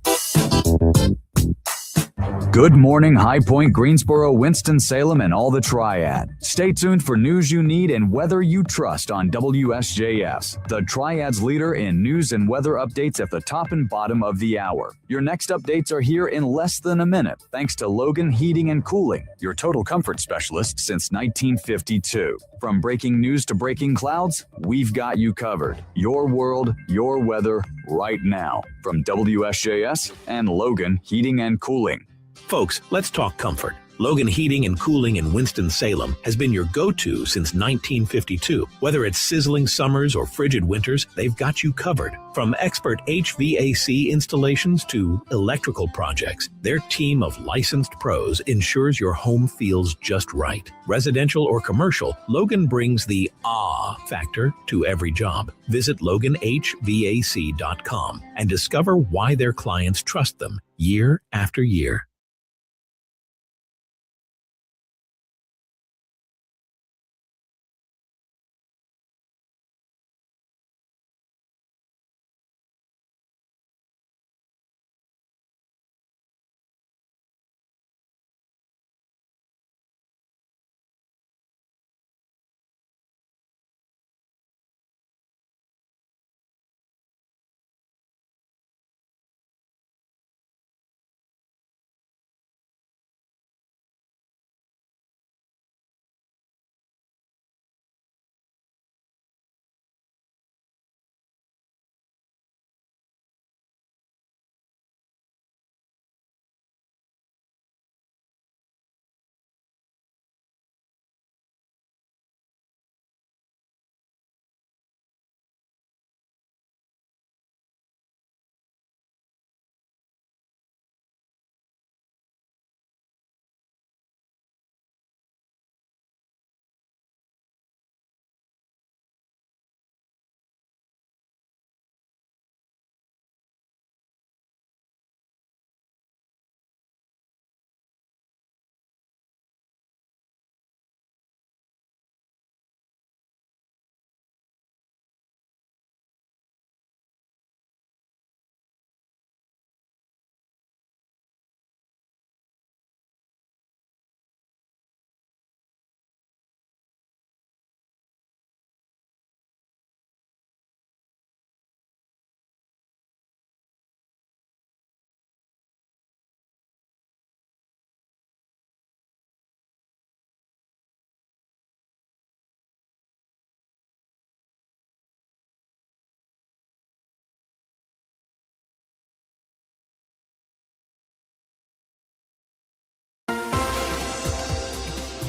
S8: Good morning, High Point, Greensboro, Winston-Salem, and all the Triad. Stay tuned for news you need and weather you trust on WSJS, the Triad's leader in news and weather updates at the top and bottom of the hour. Your next updates are here in less than a minute, thanks to Logan Heating and Cooling, your total comfort specialist since 1952. From breaking news to breaking clouds, we've got you covered. Your world, your weather, right now. From WSJS and Logan Heating and Cooling.
S9: Folks, let's talk comfort. Logan Heating and Cooling in Winston-Salem has been your go-to since 1952. Whether it's sizzling summers or frigid winters, they've got you covered. From expert HVAC installations to electrical projects, their team of licensed pros ensures your home feels just right. Residential or commercial, Logan brings the ah factor to every job. Visit LoganHVAC.com and discover why their clients trust them year after year.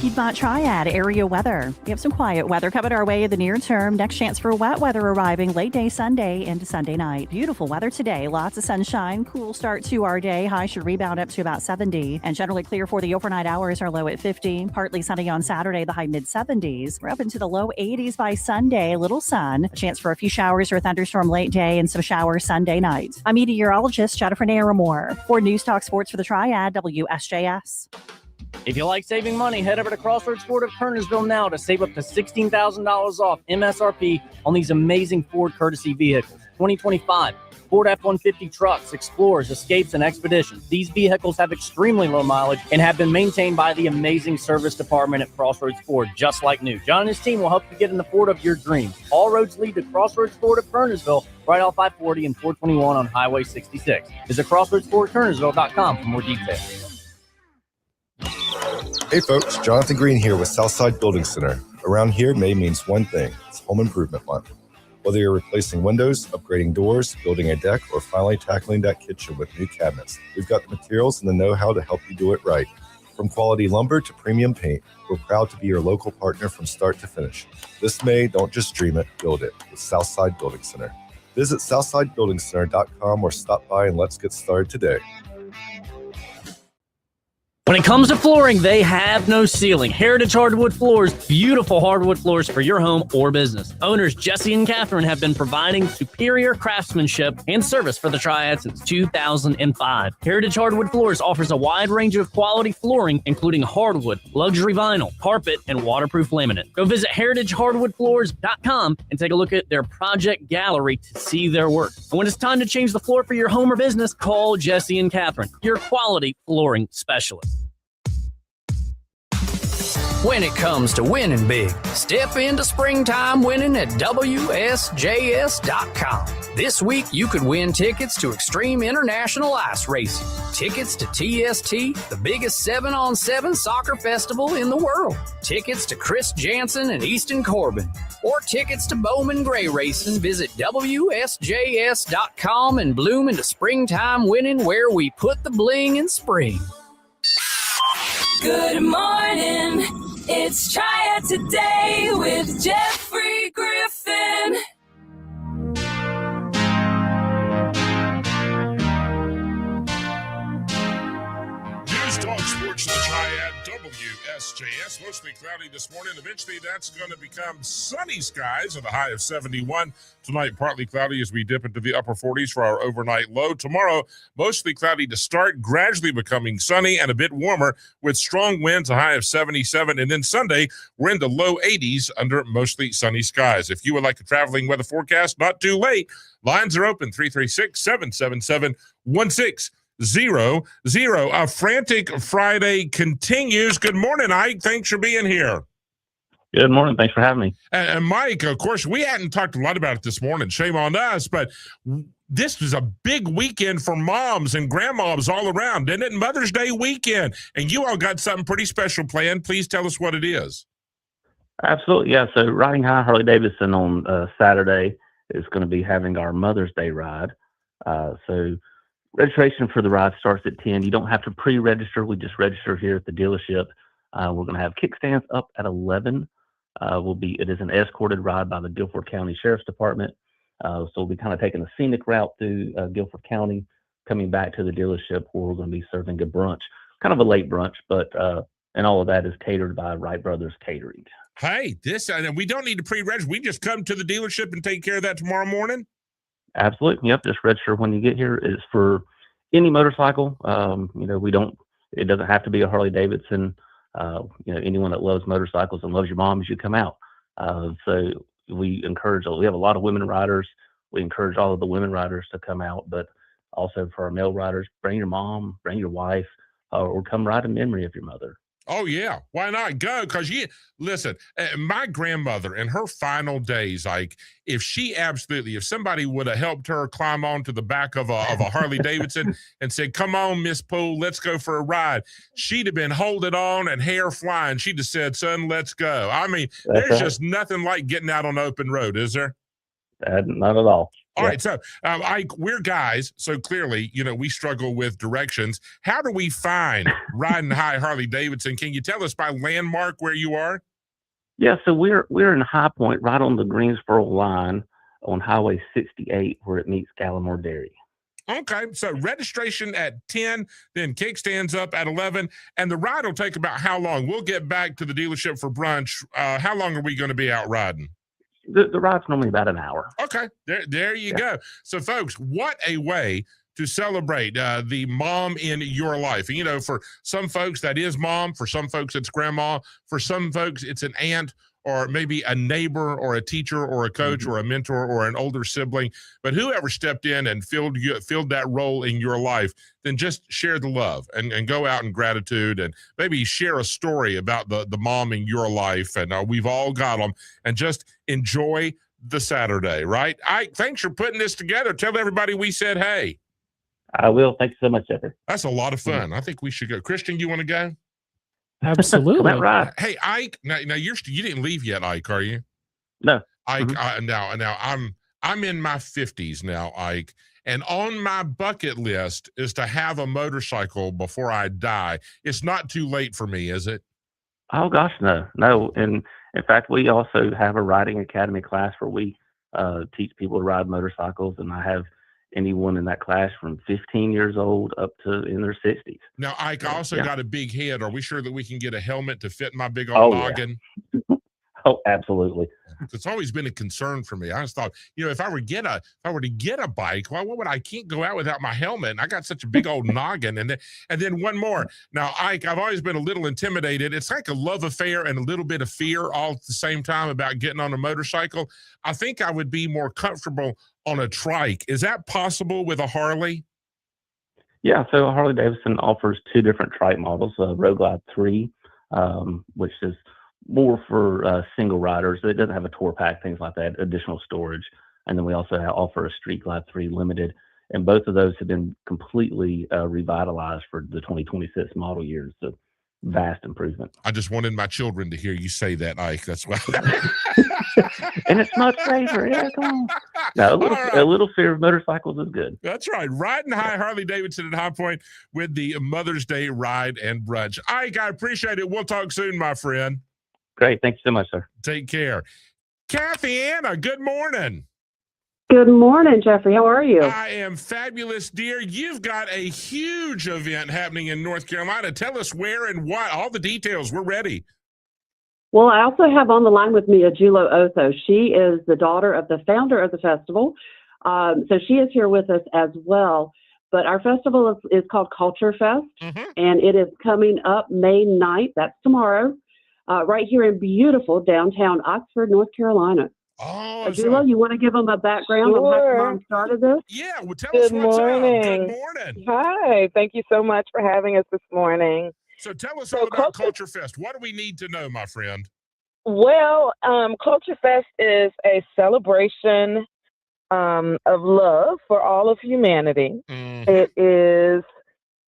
S11: Piedmont Triad area weather. We have some quiet weather coming our way in the near term. Next chance for wet weather arriving late day Sunday into Sunday night. Beautiful weather today. Lots of sunshine. Cool start to our day. High should rebound up to about 70. And generally clear for the overnight hours. Our low at 50. Partly sunny on Saturday. The high mid-70s. We're up into the low 80s by Sunday. Little sun. A chance for a few showers or a thunderstorm late day and some showers Sunday night. I'm meteorologist Jennifer Naramore for News Talk Sports for the Triad, WSJS.
S6: If you like saving money, head over to Crossroads Ford of Kernersville now to save up to $16,000 off MSRP on these amazing Ford courtesy vehicles. 2025 Ford F-150 trucks, Explorers, Escapes, and Expeditions. These vehicles have extremely low mileage and have been maintained by the amazing service department at Crossroads Ford, just like new. John and his team will help you get in the Ford of your dreams. All roads lead to Crossroads Ford of Kernersville, right off I-40 and 421 on Highway 66. Visit CrossroadsFordKernersville.com for more details.
S17: Hey folks, Jonathan Green here with Southside Building Center. Around here, May means one thing. It's Home Improvement Month. Whether you're replacing windows, upgrading doors, building a deck, or finally tackling that kitchen with new cabinets, we've got the materials and the know-how to help you do it right. From quality lumber to premium paint, we're proud to be your local partner from start to finish. This May, don't just dream it, build it with Southside Building Center. Visit SouthsideBuildingCenter.com or stop by and let's get started today.
S6: When it comes to flooring, they have no ceiling. Heritage Hardwood Floors, beautiful hardwood floors for your home or business. Owners Jesse and Catherine have been providing superior craftsmanship and service for the Triad since 2005. Heritage Hardwood Floors offers a wide range of quality flooring, including hardwood, luxury vinyl, carpet, and waterproof laminate. Go visit heritagehardwoodfloors.com and take a look at their project gallery to see their work. And when it's time to change the floor for your home or business, call Jesse and Catherine, your quality flooring specialist.
S18: When it comes to winning big, step into springtime winning at WSJS.com. This week, you could win tickets to Extreme International Ice Racing, tickets to TST, the biggest 7-on-7 soccer festival in the world, tickets to Chris Jansen and Easton Corbin, or tickets to Bowman Gray Racing. Visit WSJS.com and bloom into springtime winning where we put the bling in spring.
S2: Good morning. It's Triad Today with Jeffrey Griffin.
S10: News Talk Sports, the Triad, WSJS. Mostly cloudy this morning. Eventually, that's going to become sunny skies with a high of 71. Tonight, partly cloudy as we dip into the upper 40s for our overnight low. Tomorrow, mostly cloudy to start, gradually becoming sunny and a bit warmer with strong winds, a high of 77. And then Sunday, we're in the low 80s under mostly sunny skies. If you would like a traveling weather forecast, not too late. Lines are open, 336-777-1600. Frantic Friday continues. Good morning, Ike. Thanks for being here.
S20: Good morning. Thanks for having me.
S10: And Mike, of course, we hadn't talked a lot about it this morning. Shame on us, but this was a big weekend for moms and grandmoms all around, didn't it? Mother's Day weekend. And you all got something pretty special planned. Please tell us what it is.
S20: Absolutely. Yeah. So Riding High Harley Davidson on Saturday is going to be having our Mother's Day ride. So registration for the ride starts at 10. You don't have to pre-register. We just register here at the dealership. We're going to have kickstands up at 11. It is an escorted ride by the Guilford County Sheriff's Department. So we'll be kind of taking a scenic route through Guilford County, coming back to the dealership where we're going to be serving a brunch, kind of a late brunch, but and all of that is catered by Wright Brothers Catering.
S10: Hey, we don't need to pre-register. We just come to the dealership and take care of that tomorrow morning.
S20: Absolutely. Yep. Just register when you get here. It's for any motorcycle. It doesn't have to be a Harley Davidson. Anyone that loves motorcycles and loves your mom, you should come out. So we have a lot of women riders. We encourage all of the women riders to come out, but also for our male riders, bring your mom, bring your wife, or come ride in memory of your mother.
S10: Oh, yeah. Why not go? Because listen, my grandmother in her final days, like if somebody would have helped her climb onto the back of a Harley Davidson and said, come on, Miss Poole, let's go for a ride, she'd have been holding on and hair flying. She'd have said, son, let's go. I mean, there's just nothing like getting out on the open road, is there?
S20: Not at all.
S10: All right, so we're guys, so clearly, we struggle with directions. How do we find Riding High Harley Davidson? Can you tell us by landmark where you are?
S20: Yeah, so we're in High Point, right on the Greensboro line on Highway 68, where it meets Gallimore Dairy.
S10: Okay, so registration at 10, then kickstands up at 11, and the ride will take about how long? We'll get back to the dealership for brunch. How long are we going to be out riding?
S20: The ride's normally about an hour.
S10: Okay, there you go. So, folks, what a way to celebrate the mom in your life. And, for some folks, that is mom. For some folks, it's grandma. For some folks, it's an aunt or maybe a neighbor or a teacher or a coach or a mentor or an older sibling. But whoever stepped in and filled that role in your life, then just share the love and go out in gratitude and maybe share a story about the mom in your life. And we've all got them. And just enjoy the Saturday, right? Thanks for putting this together. Tell everybody we said hey.
S20: I will. Thanks so much, Jeffrey.
S10: That's a lot of fun. I think we should go. Christian, you want to go?
S1: Absolutely.
S20: Right.
S10: Hey, Ike. Now you didn't leave yet, Ike, are you?
S20: No.
S10: Ike. Now I'm in my 50s now, Ike, and on my bucket list is to have a motorcycle before I die. It's not too late for me, is it?
S20: Oh gosh, no. And in fact, we also have a riding academy class where we teach people to ride motorcycles, and I have anyone in that class from 15 years old up to in their 60s.
S10: Now, Ike, I also got a big head. Are we sure that we can get a helmet to fit my big old noggin?
S20: Yeah. Oh, absolutely.
S10: It's always been a concern for me. I just thought, if I were to get a bike, well, I can't go out without my helmet. And I got such a big old noggin. And then one more. Now, Ike, I've always been a little intimidated. It's like a love affair and a little bit of fear all at the same time about getting on a motorcycle. I think I would be more comfortable on a trike. Is that possible with a Harley?
S20: Yeah, so Harley Davidson offers two different trike models, Road Glide 3, which is more for single riders. It doesn't have a tour pack, things like that, additional storage. And then we also offer a Street Glide 3 Limited. And both of those have been completely revitalized for the 2026 model years. So vast improvement.
S10: I just wanted my children to hear you say that, Ike. That's why.
S20: And it's much safer. Yeah, come on. No, a little fear of motorcycles is good.
S10: That's right. Riding High Harley Davidson at High Point with the Mother's Day ride and brunch. Ike, I appreciate it. We'll talk soon, my friend.
S20: Great. Thank you so much, sir.
S10: Take care. Kathy Anna, good morning.
S7: Good morning, Jeffrey. How are you?
S10: I am fabulous, dear. You've got a huge event happening in North Carolina. Tell us where and what. All the details. We're ready.
S7: Well, I also have on the line with me Ajulo Otho. She is the daughter of the founder of the festival. So she is here with us as well. But our festival is called Culture Fest, and it is coming up May 9th. That's tomorrow, right here in beautiful downtown Oxford, North Carolina.
S10: Oh,
S7: Ajulo, you want to give them a background on how Mom started this?
S10: Yeah, well, tell us what's up. Good morning.
S12: Hi, thank you so much for having us this morning.
S10: So tell us all about Culture Fest. What do we need to know, my friend?
S12: Well, Culture Fest is a celebration of love for all of humanity. It is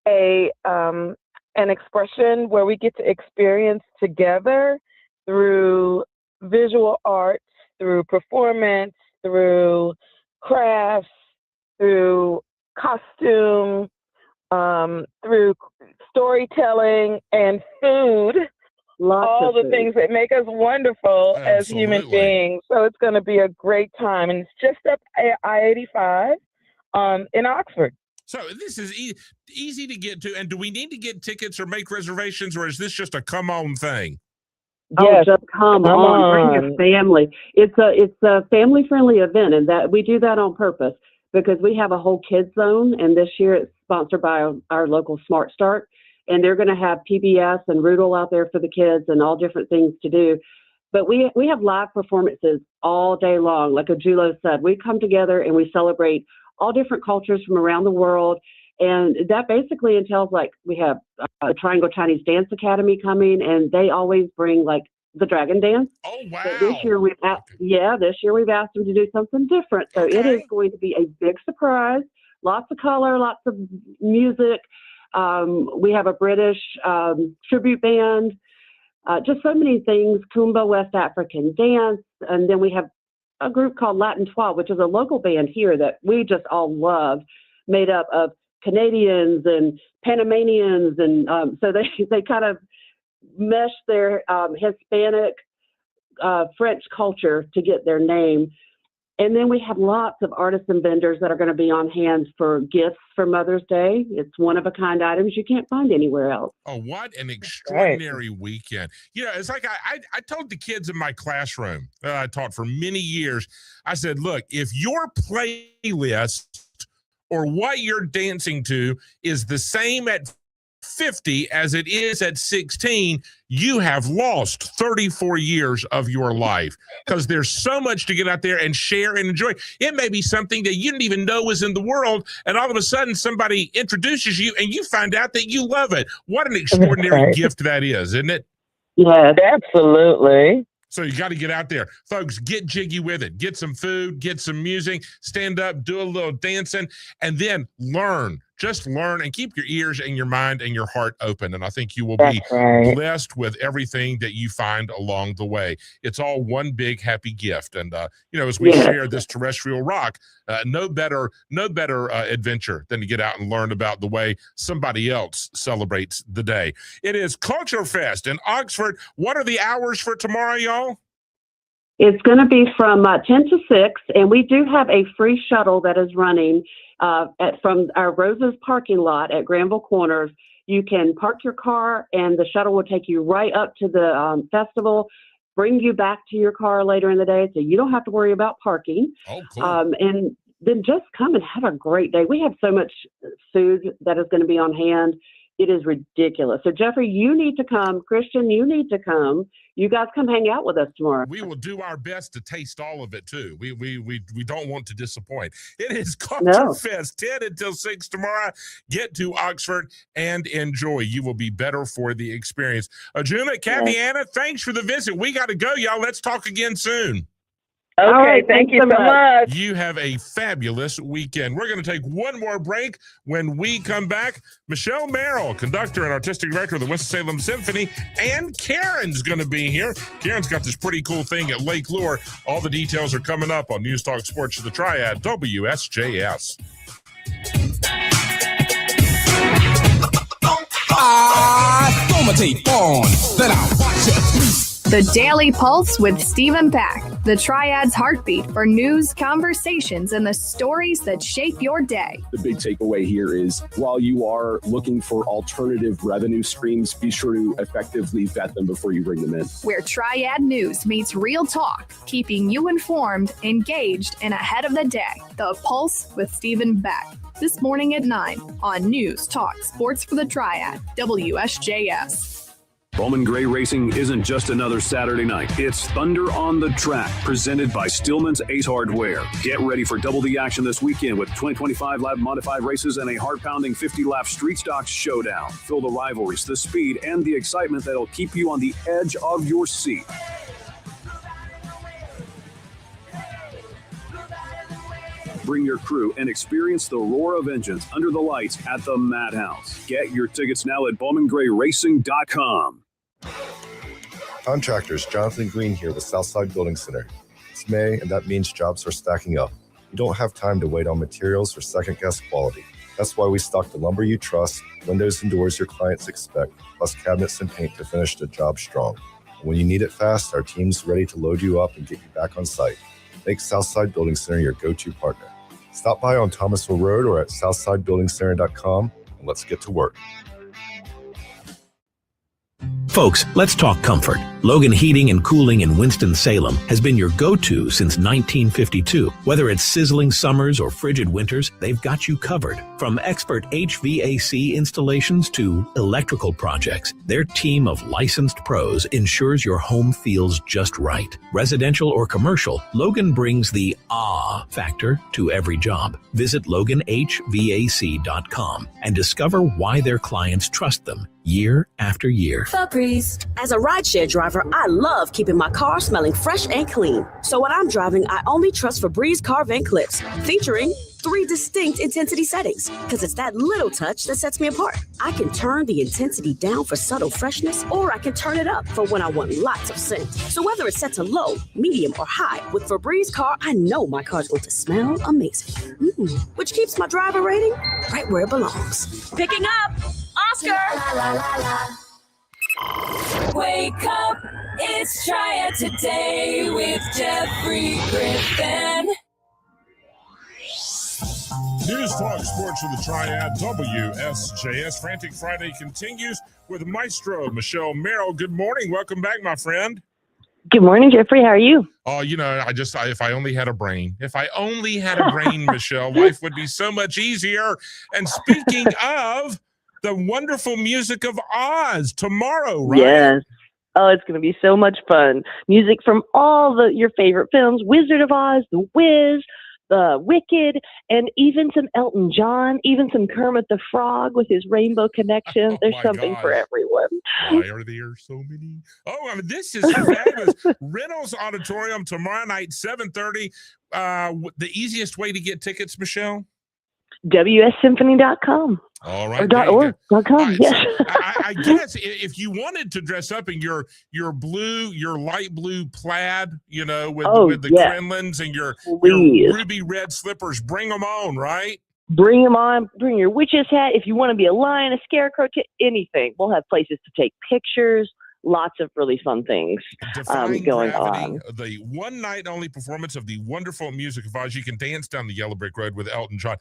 S12: an expression where we get to experience together through visual arts, through performance, through crafts, through costume, through storytelling and food, all the things that make us wonderful as human beings. So it's going to be a great time. And it's just up I-85 in Oxford.
S10: So this is easy to get to. And do we need to get tickets or make reservations, or is this just a come-on thing?
S7: Yes, just come on, bring your family. It's a family-friendly event, and that we do that on purpose because we have a whole kids zone, and this year it's sponsored by our local Smart Start, and they're going to have PBS and Rudel out there for the kids and all different things to do. But we have live performances all day long. Like Ajulo said, we come together and we celebrate all different cultures from around the world. And that basically entails, like, we have a Triangle Chinese Dance Academy coming, and they always bring, like, the dragon dance.
S10: Oh, wow.
S7: But this year we've asked them to do something different. So it is going to be a big surprise. Lots of color, lots of music. We have a British tribute band. Just so many things. Kumba, West African dance. And then we have a group called Latin Trois, which is a local band here that we just all love, made up of Canadians and Panamanians, and so they kind of mesh their Hispanic, French culture to get their name. And then we have lots of artists and vendors that are going to be on hand for gifts for Mother's Day. It's one-of-a-kind items you can't find anywhere else.
S10: Oh, what an extraordinary weekend. You know, it's like I told the kids in my classroom that I taught for many years, I said, look, if your playlist or what you're dancing to is the same at 50 as it is at 16, you have lost 34 years of your life, because there's so much to get out there and share and enjoy. It may be something that you didn't even know was in the world, and all of a sudden somebody introduces you and you find out that you love it. What an extraordinary gift that is, isn't it?
S12: Yes, absolutely.
S10: So you got to get out there. Folks, get jiggy with it. Get some food, get some music, stand up, do a little dancing, and then learn. Just learn and keep your ears and your mind and your heart open. And I think you will be blessed with everything that you find along the way. It's all one big happy gift. And, you know, as we share this terrestrial rock, no better adventure than to get out and learn about the way somebody else celebrates the day. It is Culture Fest in Oxford. What are the hours for tomorrow, y'all?
S7: It's going to be from 10 to 6, and we do have a free shuttle that is running from our Roses parking lot at Granville Corners. You can park your car, and the shuttle will take you right up to the festival, bring you back to your car later in the day, so you don't have to worry about parking.
S10: Oh, cool.
S7: And then just come and have a great day. We have so much food that is going to be on hand. It is ridiculous. So, Jeffrey, you need to come. Christian, you need to come. You guys come hang out with us tomorrow.
S10: We will do our best to taste all of it, too. We don't want to disappoint. It is Culture Fest, 10 until 6 tomorrow. Get to Oxford and enjoy. You will be better for the experience. Ajuma, Kathy, Anna, thanks for the visit. We got to go, y'all. Let's talk again soon.
S12: Okay, right, thank you so much.
S10: You have a fabulous weekend. We're going to take one more break. When we come back, Michelle Merrill, conductor and artistic director of the Winston-Salem Symphony, and Karen's going to be here. Karen's got this pretty cool thing at Lake Lure. All the details are coming up on News Talk Sports of the Triad, WSJS.
S5: The Daily Pulse with Stephen Pack, the Triad's heartbeat for news, conversations, and the stories that shape your day.
S13: The big takeaway here is while you are looking for alternative revenue streams, be sure to effectively vet them before you bring them in.
S5: Where Triad News meets real talk, keeping you informed, engaged, and ahead of the day. The Pulse with Stephen Beck. This morning at 9 on News Talk Sports for the Triad, WSJS.
S19: Bowman Gray Racing isn't just another Saturday night. It's Thunder on the Track, presented by Stillman's Ace Hardware. Get ready for double the action this weekend with 2025 lab modified races and a heart-pounding 50-lap street stocks showdown. Feel the rivalries, the speed, and the excitement that'll keep you on the edge of your seat. Bring your crew and experience the roar of engines under the lights at the Madhouse. Get your tickets now at BowmanGrayRacing.com.
S17: Contractors, Jonathan Green here with Southside Building Center. It's May, and that means jobs are stacking up. You don't have time to wait on materials or second-guess quality. That's why we stock the lumber you trust, windows and doors your clients expect, plus cabinets and paint to finish the job strong. And when you need it fast, our team's ready to load you up and get you back on site. Make Southside Building Center your go-to partner. Stop by on Thomasville Road or at southsidebuildingcenter.com, and let's get to work.
S9: Folks, let's talk comfort. Logan Heating and Cooling in Winston-Salem has been your go-to since 1952. Whether it's sizzling summers or frigid winters, they've got you covered. From expert HVAC installations to electrical projects, their team of licensed pros ensures your home feels just right. Residential or commercial, Logan brings the ah factor to every job. Visit LoganHVAC.com and discover why their clients trust them year after year.
S21: Febreze. As a rideshare driver, I love keeping my car smelling fresh and clean. So when I'm driving, I only trust Febreze car vent clips, featuring 3 distinct intensity settings, because it's that little touch that sets me apart. I can turn the intensity down for subtle freshness, or I can turn it up for when I want lots of scent. So whether it's set to low, medium, or high, with Febreze car, I know my car's going to smell amazing. Which keeps my driver rating right where it belongs. Picking up, Oscar!
S2: Wake up, it's Triad Today with Jeffrey Griffin.
S10: News Talk Sports for the Triad, WSJS. Frantic Friday continues with Maestro Michelle Merrill. Good morning. Welcome back, my friend.
S14: Good morning, Jeffrey. How are you?
S10: Oh, if I only had a brain. If I only had a brain, Michelle, life would be so much easier. And speaking of the wonderful music of Oz tomorrow, right?
S14: Yes. Oh, it's going to be so much fun. Music from all your favorite films, Wizard of Oz, The Wiz, The Wicked, and even some Elton John, even some Kermit the Frog with his Rainbow Connection. There's something for everyone.
S10: Why are there so many? Oh, I mean, this is fabulous. Reynolds Auditorium tomorrow night, 7:30. The easiest way to get tickets, Michelle?
S14: WSSymphony.com.
S10: All right.
S14: Or .org.com,
S10: Right,
S14: yes.
S10: so I guess if you wanted to dress up in your light blue plaid, with the crinolines and your ruby red slippers, bring them on, right?
S14: Bring them on. Bring your witch's hat. If you want to be a lion, a scarecrow, anything. We'll have places to take pictures. Lots of really fun things going on.
S10: The one night only performance of the wonderful music of Oz. You can dance down the yellow brick road with Elton John.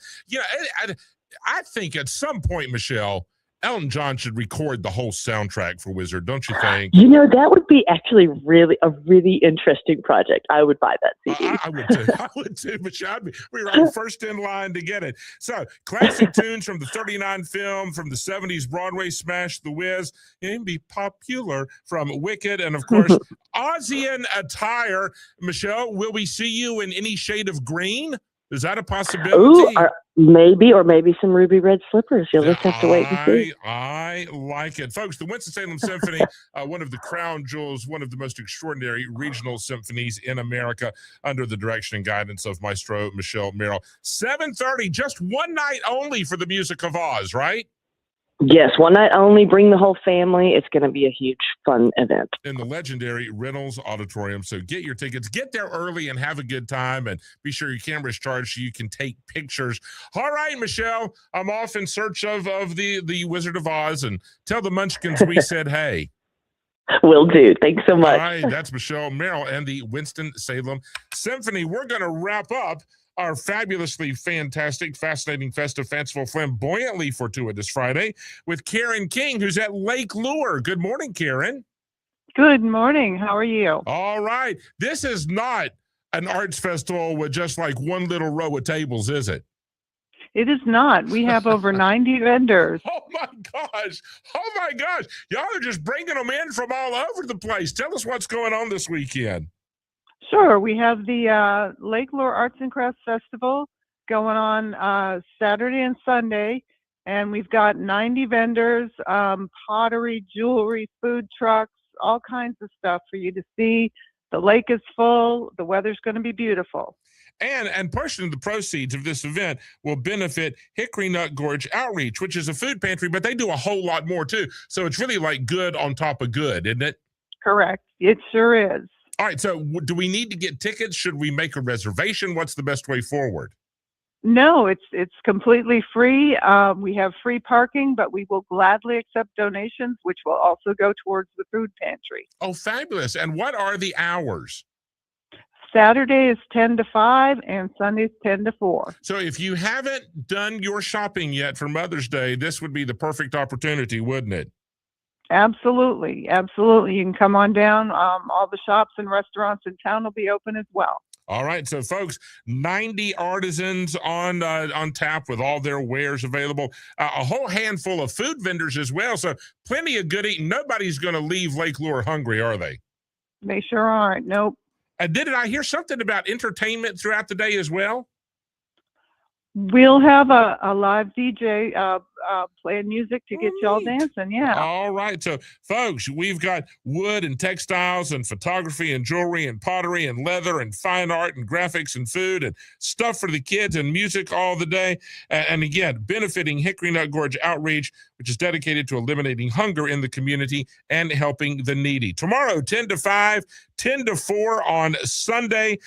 S10: I think at some point, Michelle, Elton John should record the whole soundtrack for Wizard, don't you think?
S14: That would be actually a really interesting project. I would buy that CD.
S10: I would too. I would too, Michelle. We were first in line to get it. So, classic tunes from the 39 film, from the 70s Broadway smash, The Wiz, and be popular from Wicked, and of course, Ozian attire. Michelle, will we see you in any shade of green? Is that a possibility?
S14: Maybe some ruby red slippers. You'll just have to wait and see.
S10: I like it. Folks, the Winston-Salem Symphony, one of the crown jewels, one of the most extraordinary regional symphonies in America, under the direction and guidance of Maestro Michelle Merrill. 7:30, just one night only for the music of Oz, right?
S14: Yes, one night only. Bring the whole family. It's going to be a huge, fun event.
S10: In the legendary Reynolds Auditorium. So get your tickets. Get there early and have a good time. And be sure your camera's charged so you can take pictures. All right, Michelle, I'm off in search of the Wizard of Oz. And tell the Munchkins we said hey.
S14: Will do. Thanks so much.
S10: All right, that's Michelle Merrill and the Winston-Salem Symphony. We're going to wrap up our fabulously fantastic, fascinating, festive, fanciful, flamboyantly fortuitous Friday with Karen King, who's at Lake Lure. Good morning, Karen.
S15: Good morning. How are you?
S10: All right. This is not an arts festival with just like one little row of tables, is it?
S15: It is not. We have over 90 vendors.
S10: Oh my gosh. Oh my gosh. Y'all are just bringing them in from all over the place. Tell us what's going on this weekend.
S15: Sure. We have the Lake Lure Arts and Crafts Festival going on Saturday and Sunday, and we've got 90 vendors, pottery, jewelry, food trucks, all kinds of stuff for you to see. The lake is full. The weather's going to be beautiful.
S10: And portion of the proceeds of this event will benefit Hickory Nut Gorge Outreach, which is a food pantry, but they do a whole lot more too. So it's really like good on top of good, isn't it?
S15: Correct. It sure is.
S10: All right. So do we need to get tickets? Should we make a reservation? What's the best way forward?
S15: No, it's completely free. We have free parking, but we will gladly accept donations, which will also go towards the food pantry.
S10: Oh, fabulous. And what are the hours?
S15: Saturday is 10 to 5 and Sunday is 10 to 4.
S10: So if you haven't done your shopping yet for Mother's Day, this would be the perfect opportunity, wouldn't it?
S15: Absolutely. Absolutely. You can come on down. All the shops and restaurants in town will be open as well.
S10: All right. So, folks, 90 artisans on tap with all their wares available. A whole handful of food vendors as well. So plenty of good eating. Nobody's going to leave Lake Lure hungry, are they?
S15: They sure aren't. Nope.
S10: Did I hear something about entertainment throughout the day as well?
S15: We'll have a live DJ playing music to get y'all dancing. Yeah.
S10: All right. So, folks, we've got wood and textiles and photography and jewelry and pottery and leather and fine art and graphics and food and stuff for the kids and music all the day. And again, benefiting Hickory Nut Gorge Outreach, which is dedicated to eliminating hunger in the community and helping the needy. Tomorrow, 10 to 5, 10 to 4 on Sunday.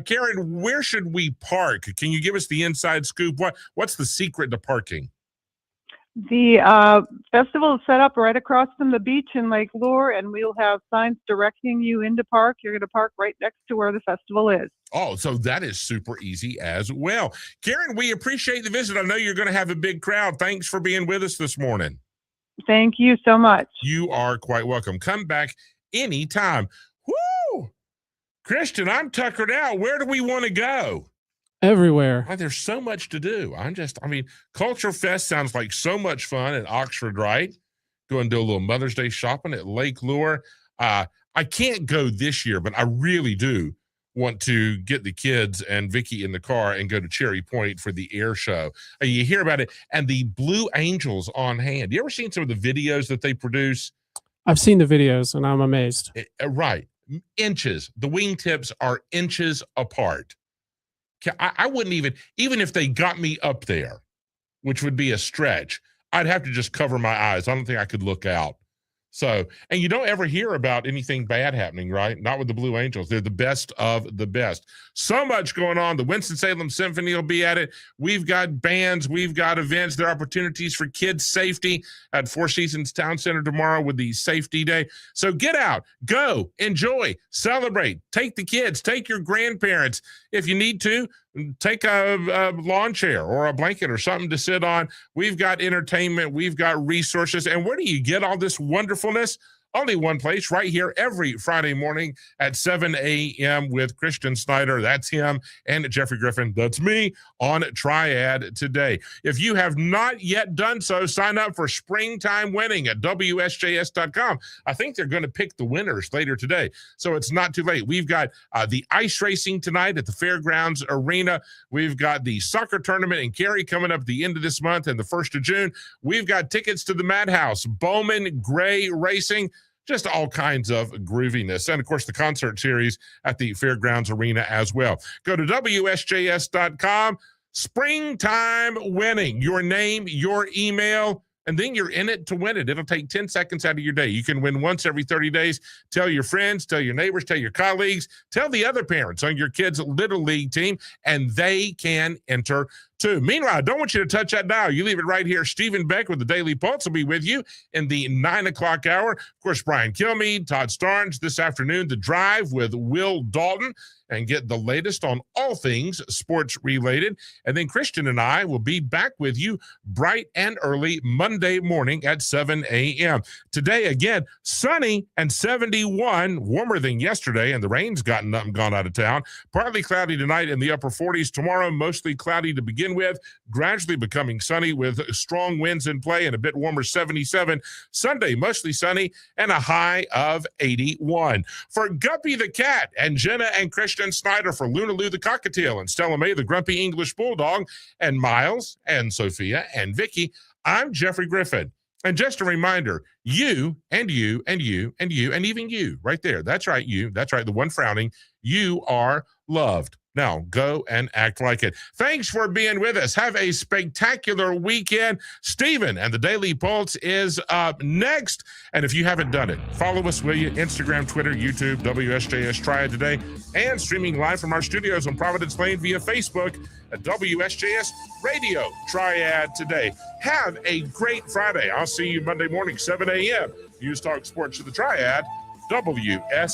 S10: Karen, where should we park? Can you give us the inside scoop? What's the secret to parking?
S15: The festival is set up right across from the beach in Lake Lure, and we'll have signs directing you into park. You're going to park right next to where the festival is.
S10: Oh, so that is super easy as well. Karen, we appreciate the visit. I know you're going to have a big crowd. Thanks for being with us this morning.
S15: Thank you so much.
S10: You are quite welcome. Come back anytime. Woo! Christian, I'm tuckered out. Where do we want to go?
S1: Everywhere.
S10: There's so much to do. Culture Fest sounds like so much fun at Oxford, right? Go and do a little Mother's Day shopping at Lake Lure. I can't go this year, but I really do want to get the kids and Vicky in the car and go to Cherry Point for the air show. You hear about it, and the Blue Angels on hand. You ever seen some of the videos that they produce?
S1: I've seen the videos, and I'm amazed.
S10: Right. Inches. The wingtips are inches apart. I wouldn't even if they got me up there, which would be a stretch, I'd have to just cover my eyes. I don't think I could look out. So, and you don't ever hear about anything bad happening, right? Not with the Blue Angels. They're the best of the best. So much going on. The Winston-Salem Symphony will be at it. We've got bands. We've got events. There are opportunities for kids' safety at Four Seasons Town Center tomorrow with the Safety Day. So get out, go, enjoy, celebrate. Take the kids. Take your grandparents. If you need to, take a lawn chair or a blanket or something to sit on. We've got entertainment. We've got resources. And where do you get all this wonderfulness? Only one place, right here every Friday morning at 7 a.m. with Christian Snyder. That's him. And Jeffrey Griffin. That's me on Triad today. If you have not yet done so, sign up for Springtime Winning at WSJS.com. I think they're going to pick the winners later today, so it's not too late. We've got the ice racing tonight at the Fairgrounds Arena. We've got the soccer tournament in Cary coming up at the end of this month and the 1st of June. We've got tickets to the Madhouse, Bowman Gray Racing. Just all kinds of grooviness. And, of course, the concert series at the Fairgrounds Arena as well. Go to WSJS.com. Springtime Winning. Your name, your email, and then you're in it to win it. It'll take 10 seconds out of your day. You can win once every 30 days. Tell your friends, tell your neighbors, tell your colleagues, tell the other parents on your kids' Little League team, and they can enter too. Meanwhile, I don't want you to touch that dial. You leave it right here. Stephen Beck with the Daily Pulse will be with you in the 9 o'clock hour. Of course, Brian Kilmeade, Todd Starnes this afternoon, The Drive with Will Dalton, and get the latest on all things sports related. And then Christian and I will be back with you bright and early Monday morning at 7 a.m. Today, again, sunny and 71, warmer than yesterday, and the rain's gone out of town. Partly cloudy tonight in the upper 40s. Tomorrow, mostly cloudy to begin with, gradually becoming sunny with strong winds in play and a bit warmer 77. Sunday, mostly sunny and a high of 81. For Guppy the Cat and Jenna and Christian Snyder, for Luna Lou the Cockatiel and Stella May the Grumpy English Bulldog, and Miles and Sophia and Vicky, I'm Jeffrey Griffin. And just a reminder, you and you and you and you and even you right there. That's right, you. That's right, the one frowning. You are loved. Now, go and act like it. Thanks for being with us. Have a spectacular weekend. Stephen and the Daily Pulse is up next. And if you haven't done it, follow us, will you? Instagram, Twitter, YouTube, WSJS Triad Today, and streaming live from our studios on Providence Lane via Facebook at WSJS Radio Triad Today. Have a great Friday. I'll see you Monday morning, 7 a.m. News Talk Sports to the Triad, WSJS.